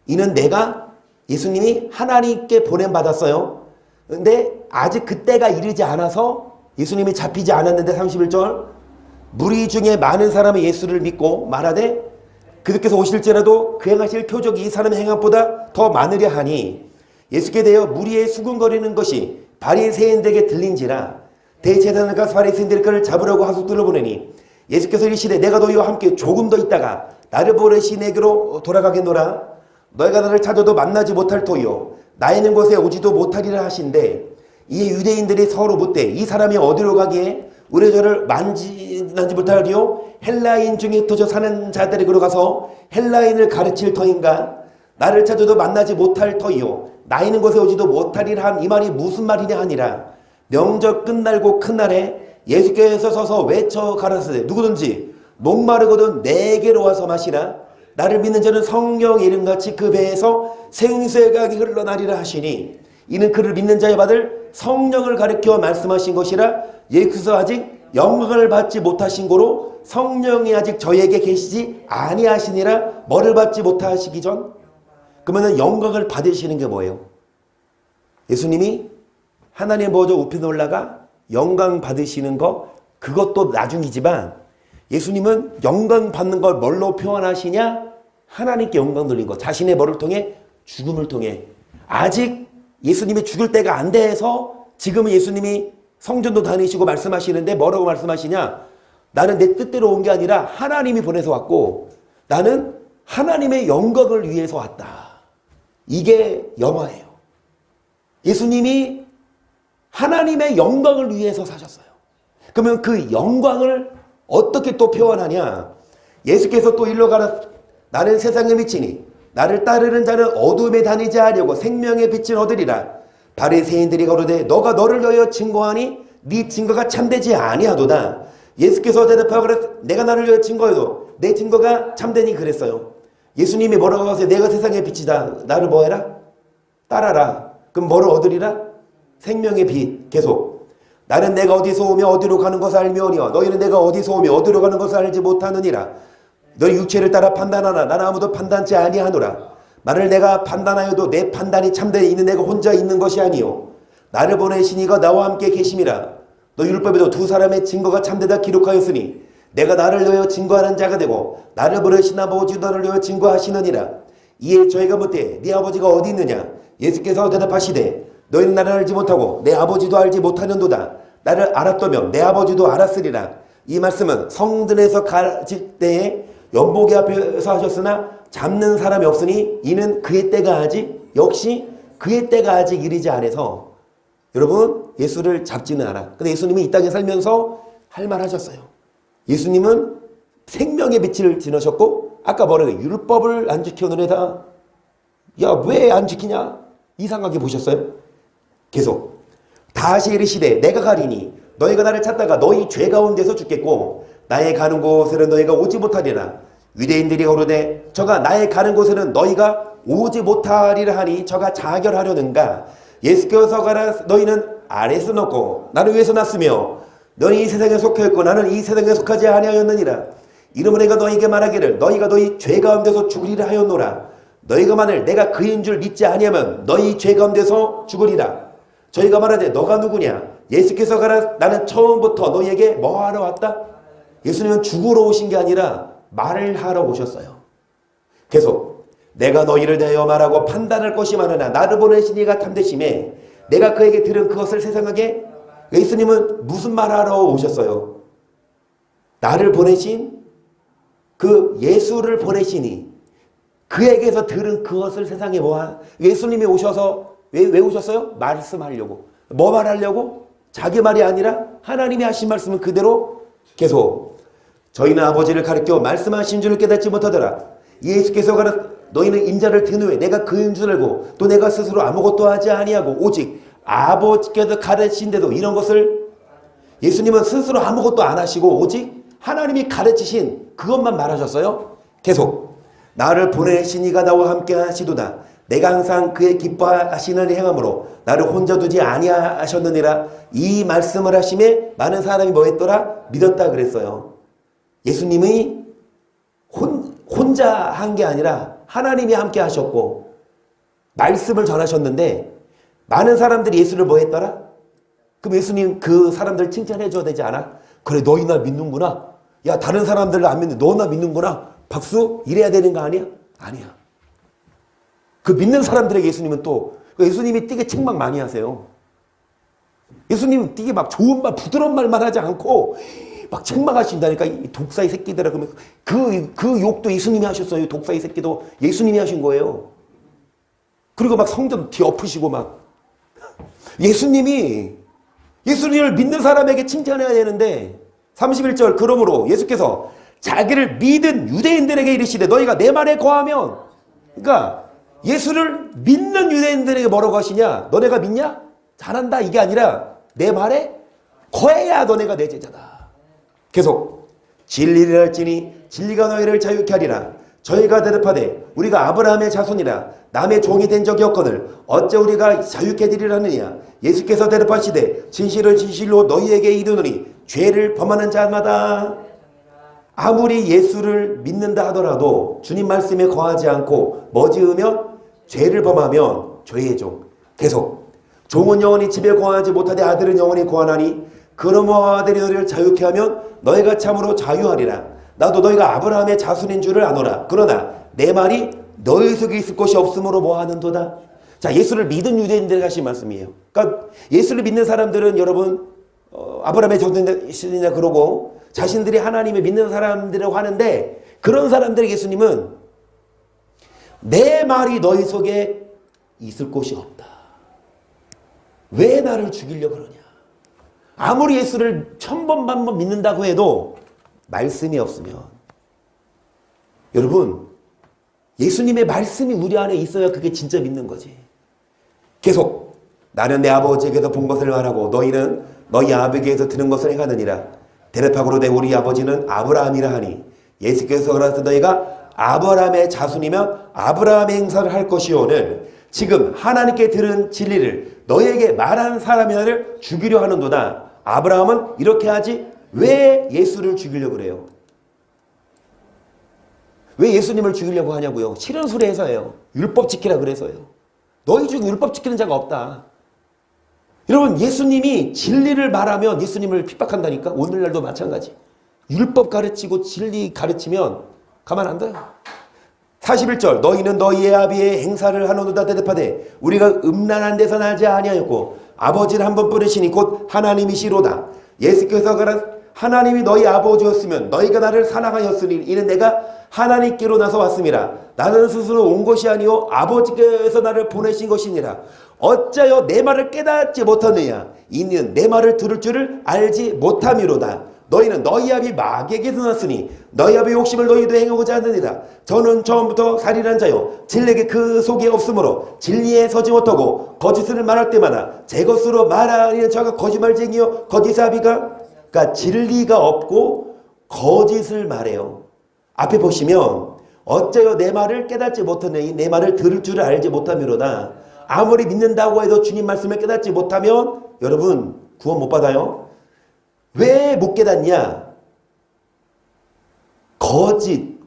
이는 내가 예수님이 하나님께 보냄받았어요. 근데 아직 그때가 이르지 않아서 예수님이 잡히지 않았는데 31절 무리 중에 많은 사람이 예수를 믿고 말하되 그들께서 오실지라도 그 행하실 표적이 이 사람의 행함보다 더 많으려 하니 예수께 대하여 무리의 수군거리는 것이 바리새인들에게 들린지라 대제사장과 바리새인들이 그를 잡으려고 하숙들을 보내니 예수께서 이르시되 내가 너희와 함께 조금 더 있다가 나를 보내신 에게로 돌아가겠노라. 너희가 나를 찾아도 만나지 못할 터이요 나 있는 곳에 오지도 못하리라 하신대. 이에 유대인들이 서로 묻되 이 사람이 어디로 가기에 우리 저를 만지지 못하리요? 헬라인 중에 흩어져 사는 자들에게로 가서 헬라인을 가르칠 터인가? 나를 찾아도 만나지 못할 터이요 나 있는 곳에 오지도 못하리라 한 이 말이 무슨 말이냐 하니라. 명절 끝날고 큰 날에 예수께서 서서 외쳐 가라사대 누구든지 목마르거든 내게로 와서 마시라. 나를 믿는 자는 성령 이름같이 그 배에서 생수의 강이 흘러나리라 하시니 이는 그를 믿는 자에 받을 성령을 가리켜 말씀하신 것이라. 예수께서 아직 영광을 받지 못하신 고로 성령이 아직 저에게 계시지 아니하시니라. 뭐를 받지 못하시기 전? 그러면 영광을 받으시는 게 뭐예요? 예수님이 하나님 보좌 우편에 올라가 영광 받으시는 거 그것도 나중이지만 예수님은 영광 받는 걸 뭘로 표현하시냐? 하나님께 영광 돌린 것. 자신의 뭐를 통해? 죽음을 통해. 아직 예수님이 죽을 때가 안 돼서 지금은 예수님이 성전도 다니시고 말씀하시는데 뭐라고 말씀하시냐? 나는 내 뜻대로 온 게 아니라 하나님이 보내서 왔고 나는 하나님의 영광을 위해서 왔다. 이게 영화예요. 예수님이 하나님의 영광을 위해서 사셨어요. 그러면 그 영광을 어떻게 또 표현하냐? 예수께서 또 일러 가라. 나는 세상에 미치니 나를 따르는 자는 어둠에 다니지 하려고 생명의 빛을 얻으리라. 바리새인들이 가로되 너가 너를 위하여 증거하니 네 증거가 참되지 아니하도다. 예수께서 대답하고 그랬 내가 나를 위하여 증거해도 내 증거가 참되니 그랬어요. 예수님이 뭐라고 하세요? 내가 세상의 빛이다. 나를 뭐 해라? 따라라. 그럼 뭐를 얻으리라? 생명의 빛. 계속. 나는 내가 어디서 오며 어디로 가는 것을 알며니와 너희는 내가 어디서 오며 어디로 가는 것을 알지 못하느니라. 너희 육체를 따라 판단하나 나는 아무도 판단치 아니하노라. 만일 내가 판단하여도 내 판단이 참되어 있는 내가 혼자 있는 것이 아니요 나를 보내신 이가 나와 함께 계심이라. 너 율법에도 두 사람의 증거가 참되다 기록하였으니 내가 나를 위하여 증거하는 자가 되고 나를 보내신 아버지도 나를 위하여 증거하시느니라. 이에 저희가 묻되 네 아버지가 어디 있느냐? 예수께서 대답하시되 너희는 나를 알지 못하고 내 아버지도 알지 못하는도다. 나를 알았다면 내 아버지도 알았으리라. 이 말씀은 성전에서 가르칠 때에 연복의 앞에서 하셨으나 잡는 사람이 없으니 이는 그의 때가 아직 역시 그의 때가 아직 이르지 않아서 여러분 예수를 잡지는 않아. 근데 예수님이 이 땅에 살면서 할 말 하셨어요. 예수님은 생명의 빛을 지나셨고 아까 뭐라고 율법을 안 지켜놓으다. 야 왜 안 지키냐? 이상하게 보셨어요? 계속 다시 이르시되 내가 가리니 너희가 나를 찾다가 너희 죄 가운데서 죽겠고 나의 가는 곳에는 너희가 오지 못하리라. 유대인들이 가로되 저가 나의 가는 곳에는 너희가 오지 못하리라 하니 저가 자결하려는가? 예수께서 가라 너희는 아래서 넣고 나는 위에서 났으며 너희 이 세상에 속하였고 나는 이 세상에 속하지 아니하였느니라. 이러므로 내가 너희에게 말하기를 너희가 너희 죄 가운데서 죽으리라 하였노라. 너희가 만일 내가 그인 줄 믿지 아니하면 너희 죄 가운데서 죽으리라. 저희가 말하되 너가 누구냐? 예수께서 가라 나는 처음부터 너희에게 뭐 하러 왔다? 예수님은 죽으러 오신 게 아니라 말을 하러 오셨어요. 계속 내가 너희를 대하여 말하고 판단할 것이 많으나 나를 보내신 이가 참되심에 내가 그에게 들은 그것을 세상하게. 예수님은 무슨 말하러 오셨어요? 나를 보내신 그 예수를 보내시니 그에게서 들은 그것을 세상에 예수님이 오셔서 왜 오셨어요? 말씀하려고. 뭐 말하려고? 자기 말이 아니라 하나님이 하신 말씀은 그대로 계속 저희는 아버지를 가르쳐 말씀하신 줄을 깨닫지 못하더라. 예수께서 가라 너희는 인자를 든 후에 내가 그인 줄 알고 또 내가 스스로 아무것도 하지 아니하고 오직 아버지께서 가르치신데도 이런 것을 예수님은 스스로 아무것도 안 하시고 오직 하나님이 가르치신 그것만 말하셨어요. 계속 나를 보내신 이가 나와 함께 하시도다. 내가 항상 그의 기뻐하시는 행함으로 나를 혼자 두지 아니하셨느니라. 이 말씀을 하심에 많은 사람이 뭐 했더라? 믿었다 그랬어요. 예수님이 혼자 한 게 아니라 하나님이 함께 하셨고 말씀을 전하셨는데 많은 사람들이 예수를 뭐 했더라? 그럼 예수님 그 사람들 칭찬해 줘야 되지 않아? 그래 너희 나 믿는구나. 야 다른 사람들 안 믿는데 너 나 믿는구나. 박수 이래야 되는 거 아니야? 아니야. 그 믿는 사람들에게 예수님은 또 예수님이 되게 책망 많이 하세요. 예수님은 되게 막 좋은 말 부드러운 말만 하지 않고 막 책망하신다니까. 이 독사의 새끼들아. 그러면 그 욕도 예수님이 하셨어요. 독사의 새끼도 예수님이 하신 거예요. 그리고 막 성전 뒤엎으시고 막 예수님을 믿는 사람에게 칭찬해야 되는데 31절 그러므로 예수께서 자기를 믿은 유대인들에게 이르시되 너희가 내 말에 거하면 그러니까 예수를 믿는 유대인들에게 뭐라고 하시냐? 너네가 믿냐? 잘한다 이게 아니라 내 말에 거해야 너네가 내 제자다. 계속 진리를 할지니 진리가 너희를 자유케 하리라. 저희가 대답하되 우리가 아브라함의 자손이라 남의 종이 된 적이 없거늘 어째 우리가 자유케 되리라느냐. 예수께서 대답하시되 진실을 진실로 너희에게 이르노니 죄를 범하는 자마다 아무리 예수를 믿는다 하더라도 주님 말씀에 거하지 않고 뭐 지으면 죄를 범하면 죄의 종. 계속 종은 영원히 집에 거하지 못하되 아들은 영원히 거하나니 그러므로 아들이 너희를 자유케 하면 너희가 참으로 자유하리라. 나도 너희가 아브라함의 자손인 줄을 아노라. 그러나 내 말이 너희 속에 있을 것이 없으므로 뭐하는도다. 자, 예수를 믿은 유대인들에게 하신 말씀이에요. 그러니까 예수를 믿는 사람들은 여러분 아브라함의 자손이냐 그러고 자신들이 하나님을 믿는 사람들을 하는데, 그런 사람들에게 예수님은 내 말이 너희 속에 있을 곳이 없다. 왜 나를 죽이려고 그러냐. 아무리 예수를 1000번 만번 믿는다고 해도 말씀이 없으면, 여러분 예수님의 말씀이 우리 안에 있어야 그게 진짜 믿는 거지. 계속 나는 내 아버지에게서 본 것을 말하고 너희는 너희 아버지에게서 들은 것을 행하느니라. 대답하고로 내 우리 아버지는 아브라함이라 하니 예수께서 그래서 너희가 아브라함의 자손이며 아브라함의 행사를 할 것이오늘 지금 하나님께 들은 진리를 너희에게 말한 사람이 나를 죽이려 하는도다. 아브라함은 이렇게 하지 왜 예수를 죽이려고 그래요? 왜 예수님을 죽이려고 하냐고요? 싫은 소리 해서예요. 율법 지키라 그래서요. 너희 중에 율법 지키는 자가 없다. 여러분 예수님이 진리를 말하면 예수님을 핍박한다니까. 오늘날도 마찬가지. 율법 가르치고 진리 가르치면 가만 안 둬요. 41절 너희는 너희의 아비의 행사를 하노도다 대답하되 우리가 음란한 데서 나지 아니하였고 아버지는 한 번뿐이시니 곧 하나님이시로다. 예수께서 가라 하나님이 너희 아버지였으면 너희가 나를 사랑하였으니 이는 내가 하나님께로 나서 왔음이라. 나는 스스로 온 것이 아니요 아버지께서 나를 보내신 것이니라. 어찌하여 내 말을 깨닫지 못하느냐. 이는 내 말을 들을 줄을 알지 못함이로다. 너희는 너희 아비 마귀에게서 났으니 너희 아비 욕심을 너희도 행하고자 하느니라. 저는 처음부터 살인한 자요 진리에게 그 속에 없으므로 진리에 서지 못하고 거짓을 말할 때마다 제 것으로 말하는 자가 거짓말쟁이요 거짓 아비가, 그러니까 진리가 없고 거짓을 말해요. 앞에 보시면 어째요 내 말을 깨닫지 못하느니 내 말을 들을 줄을 알지 못함이로다. 아무리 믿는다고 해도 주님 말씀을 깨닫지 못하면 여러분 구원 못 받아요. 왜 못 깨닫냐?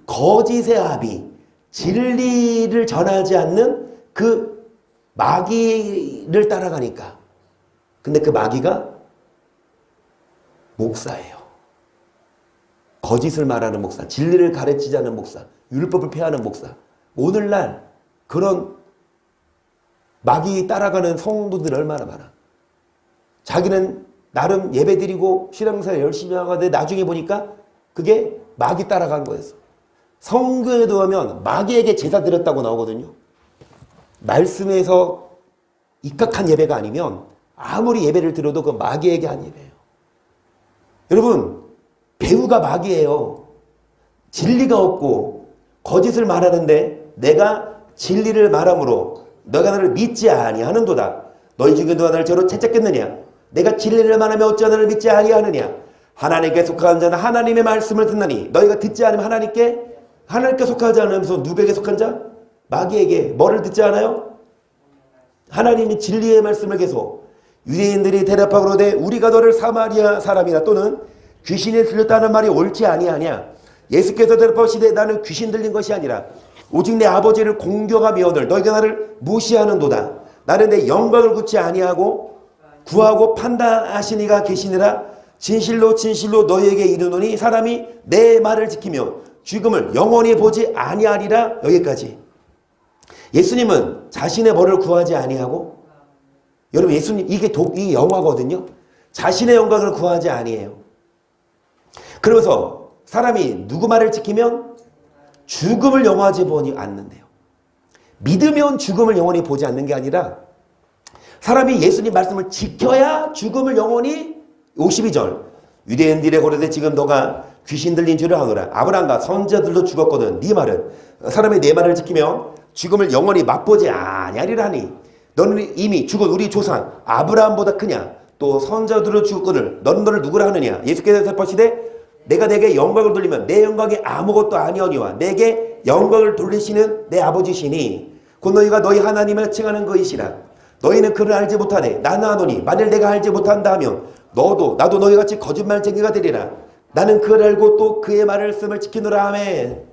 거짓의 아비, 진리를 전하지 않는 그 마귀를 따라가니까. 근데 그 마귀가 목사예요. 거짓을 말하는 목사, 진리를 가르치지 않는 목사, 율법을 폐하는 목사. 오늘날 그런 마귀 따라가는 성도들 얼마나 많아. 자기는 나름 예배드리고 신앙생활 열심히 하는데 나중에 보니까 그게 마귀 따라간 거였어. 성교에도 하면 마귀에게 제사 드렸다고 나오거든요. 말씀에서 입각한 예배가 아니면 아무리 예배를 드려도 그 마귀에게 한 예배예요. 여러분 배우가 마귀예요. 진리가 없고 거짓을 말하는데 내가 진리를 말함으로 너가 나를 믿지 아니하는도다. 너희 중에 누가 나를 저로 채찍겠느냐. 내가 진리를 말하며 어찌 나를 믿지 아니하느냐. 하나님께 속한 자는 하나님의 말씀을 듣나니 너희가 듣지 않으면 하나님께 속하지 않으면서 누구에게 속한 자? 마귀에게. 뭐를 듣지 않아요? 하나님이 진리의 말씀을 계속. 유대인들이 대답하고로되 우리가 너를 사마리아 사람이나 또는 귀신에 들렸다는 말이 옳지 아니하냐. 예수께서 대답하시되 나는 귀신 들린 것이 아니라 오직 내 아버지를 공경하며들 너희가 나를 무시하는도다. 나는 내 영광을 굳지 아니하고 구하고 판단하시니가 계시니라. 진실로 진실로 너희에게 이르노니 사람이 내 말을 지키며 죽음을 영원히 보지 아니하리라. 여기까지. 예수님은 자신의 뭐를 구하지 아니하고, 여러분 예수님 이게 영화거든요. 자신의 영광을 구하지 아니해요. 그러면서 사람이 누구 말을 지키면 죽음을 영원히 보지 않는데요. 믿으면 죽음을 영원히 보지 않는 게 아니라 사람이 예수님 말씀을 지켜야 죽음을 영원히. 52절 유대인들의 고려되 지금 너가 귀신 들린 줄을 아노라. 아브라함과 선자들도 죽었거든. 네 말은 사람이 내 말을 지키며 죽음을 영원히 맛보지 아니하리라 하니 너는 이미 죽은 우리 조상 아브라함보다 크냐. 또 선자들도 죽었거늘 너는 너를 누구라 하느냐. 예수께서 대답하시되 내가 내게 영광을 돌리면 내 영광이 아무것도 아니오니와 내게 영광을 돌리시는 내 아버지시니 곧 너희가 너희 하나님을 칭하는 것이시라. 너희는 그를 알지 못하네. 나는 아노니 만일 내가 알지 못한다 하면 나도 너희 같이 거짓말쟁이가 되리라. 나는 그를 알고 또 그의 말씀을 지키노라. 아멘.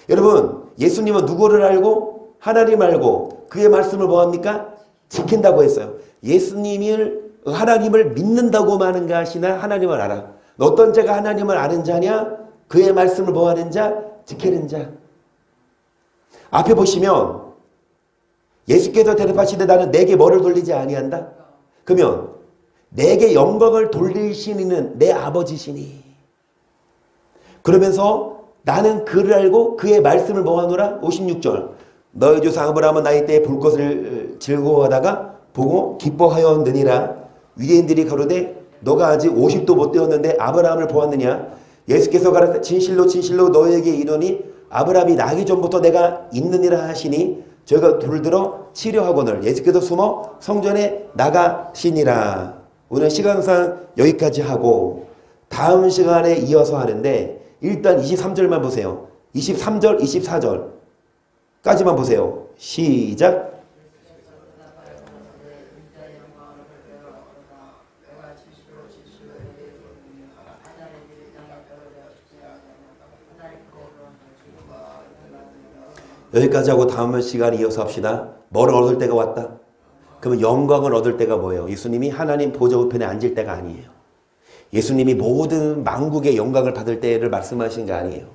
여러분 예수님은 누구를 알고 하나님 알고 그의 말씀을 뭐합니까? 지킨다고 했어요. 예수님을 하나님을 믿는다고 하는가 하시나 하나님을 알아. 어떤 자가 하나님을 아는 자냐? 그의 말씀을 뭐하는 자? 지키는 자. 앞에 보시면 예수께서 대답하시되 나는 내게 뭐를 돌리지 아니한다? 그러면 내게 영광을 돌리시는 이는 내 아버지시니. 그러면서 나는 그를 알고 그의 말씀을 뭐하노라? 56절. 너희 조상 아브라함은 나이 때에 볼 것을 즐거워하다가 보고 기뻐하였느니라. 유대인들이 가로되 너가 아직 50도 못 되었는데 아브라함을 보았느냐? 예수께서 가라사대 진실로 진실로 너희에게 이르노니 아브라함이 나기 전부터 내가 있느니라 하시니 저희가 돌들어 치료하거늘 예수께서 숨어 성전에 나가시니라. 오늘 시간상 여기까지 하고 다음 시간에 이어서 하는데 일단 23절만 보세요. 23절, 24절까지만 보세요. 시작. 여기까지 하고 다음 시간에 이어서 합시다. 뭐를 얻을 때가 왔다? 그러면 영광을 얻을 때가 뭐예요? 예수님이 하나님 보좌 우편에 앉을 때가 아니에요. 예수님이 모든 만국의 영광을 받을 때를 말씀하신 게 아니에요.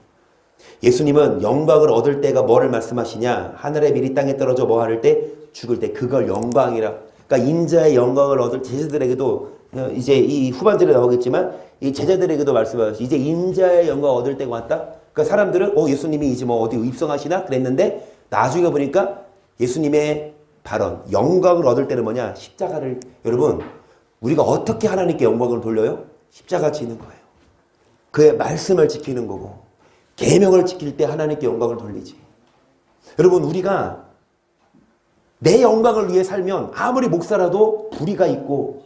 예수님은 영광을 얻을 때가 뭐를 말씀하시냐? 하늘의 밀이 땅에 떨어져 뭐 할 때? 죽을 때. 그걸 영광이라. 그러니까 인자의 영광을 얻을 제자들에게도 이제 이 후반절에 나오겠지만 이 제자들에게도 말씀하셨어요. 이제 인자의 영광을 얻을 때가 왔다. 그러니까 사람들은 예수님이 이제 뭐 어디 입성하시나 그랬는데 나중에 보니까 예수님의 발언, 영광을 얻을 때는 뭐냐? 십자가를. 여러분, 우리가 어떻게 하나님께 영광을 돌려요? 십자가 지는 거예요. 그의 말씀을 지키는 거고 계명을 지킬 때 하나님께 영광을 돌리지. 여러분, 우리가 내 영광을 위해 살면 아무리 목사라도 불의가 있고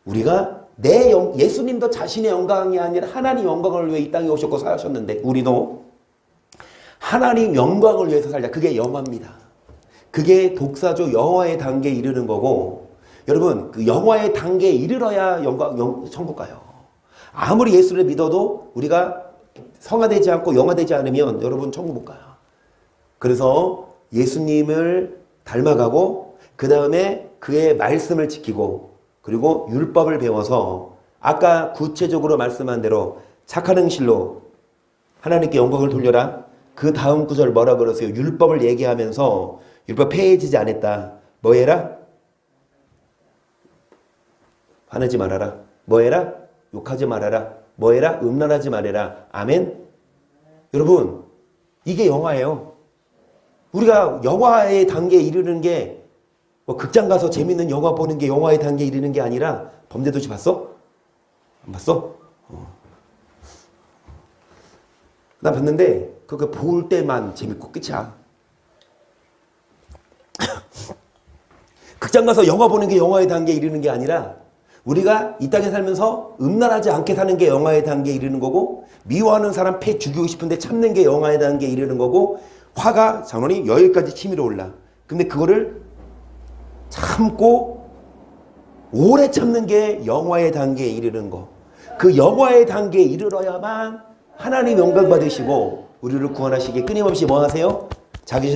우리가 예수님도 자신의 영광이 아니라 하나님 영광을 위해 이 땅에 오셨고 사셨는데 우리도 하나님 영광을 위해서 살자. 그게 영화입니다. 그게 독사조 영화의 단계에 이르는 거고 여러분 그 영화의 단계에 이르러야 천국 가요. 아무리 예수를 믿어도 우리가 성화되지 않고 영화되지 않으면 여러분 천국 못 가요. 그래서 예수님을 닮아가고 그 다음에 그의 말씀을 지키고 그리고 율법을 배워서 아까 구체적으로 말씀한 대로 착한 행실로 하나님께 영광을 돌려라. 그 다음 구절 뭐라 그러세요? 율법을 얘기하면서 율법 폐해지지 않았다. 뭐 해라? 화내지 말아라. 뭐 해라? 욕하지 말아라. 뭐 해라? 음란하지 말아라. 아멘? 여러분 이게 영화예요. 우리가 영화의 단계에 이르는 게 뭐 극장 가서 재밌는 영화 보는 게 영화의 단계에 이르는 게 아니라 범죄도시 봤어? 안 봤어? 나 봤는데 그거 볼 때만 재밌고 끝이야. 극장 가서 영화 보는 게 영화의 단계에 이르는 게 아니라 우리가 이 땅에 살면서 음란하지 않게 사는 게 영화의 단계에 이르는 거고 미워하는 사람 패 죽이고 싶은데 참는 게 영화의 단계에 이르는 거고 화가 장원이 여기까지 치밀어 올라. 근데 그거를 참고 오래 참는 게 영화의 단계에 이르는 거. 그 영화의 단계에 이르러야만 하나님 영광 받으시고 우리를 구원하시게 끊임없이 뭐 하세요? 자기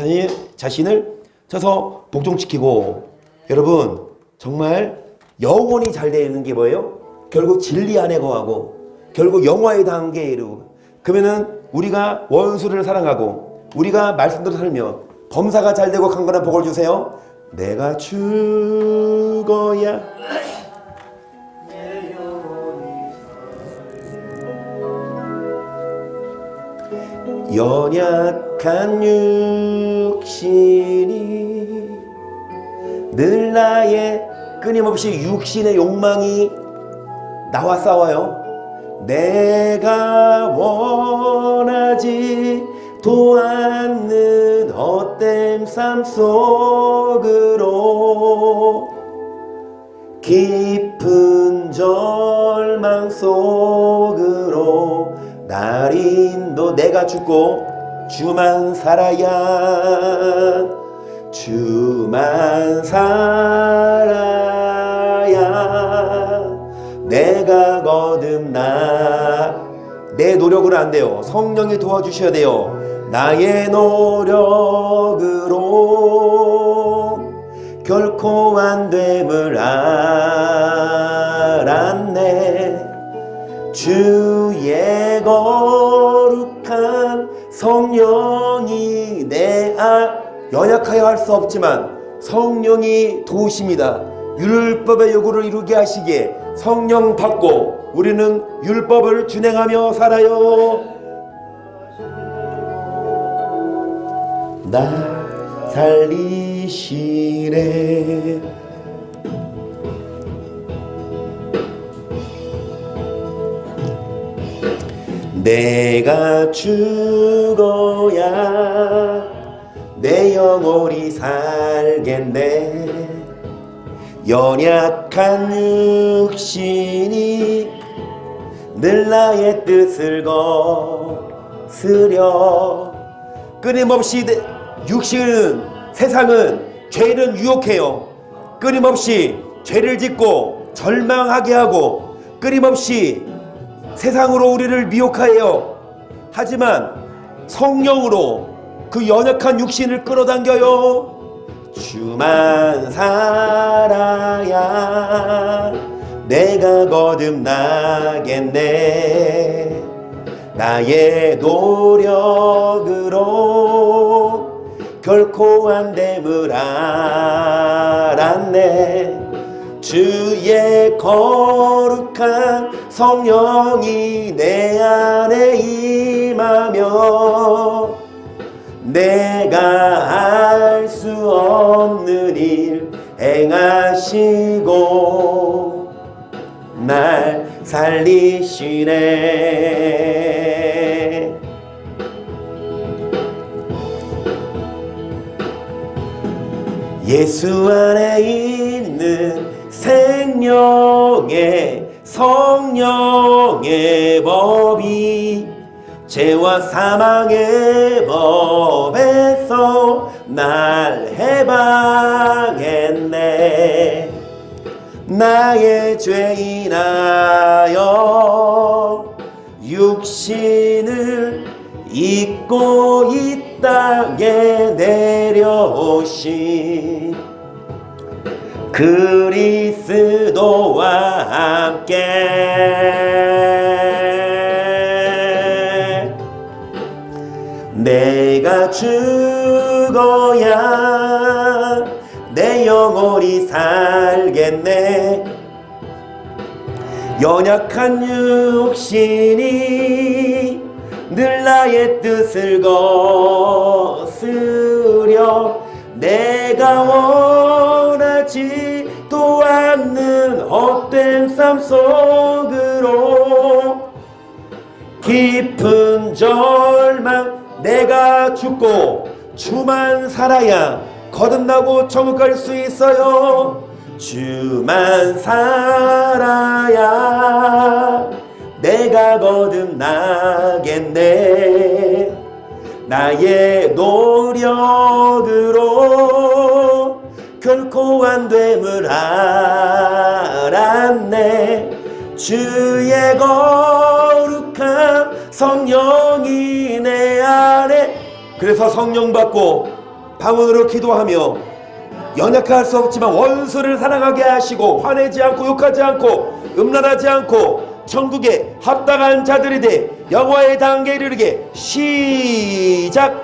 자신을 쳐서 복종시키고. 여러분 정말 영혼이 잘 되는 게 뭐예요? 결국 진리 안에 거하고 결국 영화의 단계에 이르고. 그러면은 우리가 원수를 사랑하고 우리가 말씀대로 살면 범사가 잘 되고 강건한 복을 주세요. 내가 죽어야 연약한 육신이 늘 나의 끊임없이 육신의 욕망이 나와 싸워요. 내가 원하지 도않는 헛된 삶 속으로 깊은 절망 속으로 날 인도. 내가 죽고 주만 살아야 주만 살아야 내가 거듭나. 내 노력으로 안 돼요. 성령이 도와주셔야 돼요. 나의 노력으로 결코 안 됨을 알았네. 주의 거룩한 성령이 연약하여 할 수 없지만 성령이 도우십니다. 율법의 요구를 이루게 하시기에 성령 받고 우리는 율법을 준행하며 살아요. 나 살리시네. 내가 죽어야 내 영혼이 살겠네. 연약한 육신이 늘 나의 뜻을 거스려. 끊임없이 육신은, 세상은, 죄는 유혹해요. 끊임없이 죄를 짓고 절망하게 하고 끊임없이 세상으로 우리를 미혹하여요. 하지만 성령으로 그 연약한 육신을 끌어당겨요. 주만 살아야 내가 거듭나겠네. 나의 노력으로 결코 안 됨을 알았네. 주의 거룩한 성령이 내 안에 임하며 내가 할 수 없는 일 행하시고 날 살리시네. 예수 안에 있는 생명의 성령의 법이 죄와 사망의 법에서 날 해방했네. 나의 죄 인하여 육신을 잊고 이 땅에 내려오신 그리스도와 함께 내가 죽어야 내 영혼이 살겠네. 연약한 육신이 늘 나의 뜻을 거스려 내가 원하지도 않는 헛된 삶 속으로 깊은 절망. 내가 죽고 주만 살아야 거듭나고 천국 갈 수 있어요. 주만 살아야 내가 거듭나겠네. 나의 노력으로 결코 안 됨을 알았네. 주의 거룩한 성령이 내 안에. 그래서 성령 받고 방언으로 기도하며 연약할 수 없지만 원수를 사랑하게 하시고 화내지 않고 욕하지 않고 음란하지 않고 천국에 합당한 자들이 돼 영화의 단계에 이르게 시작.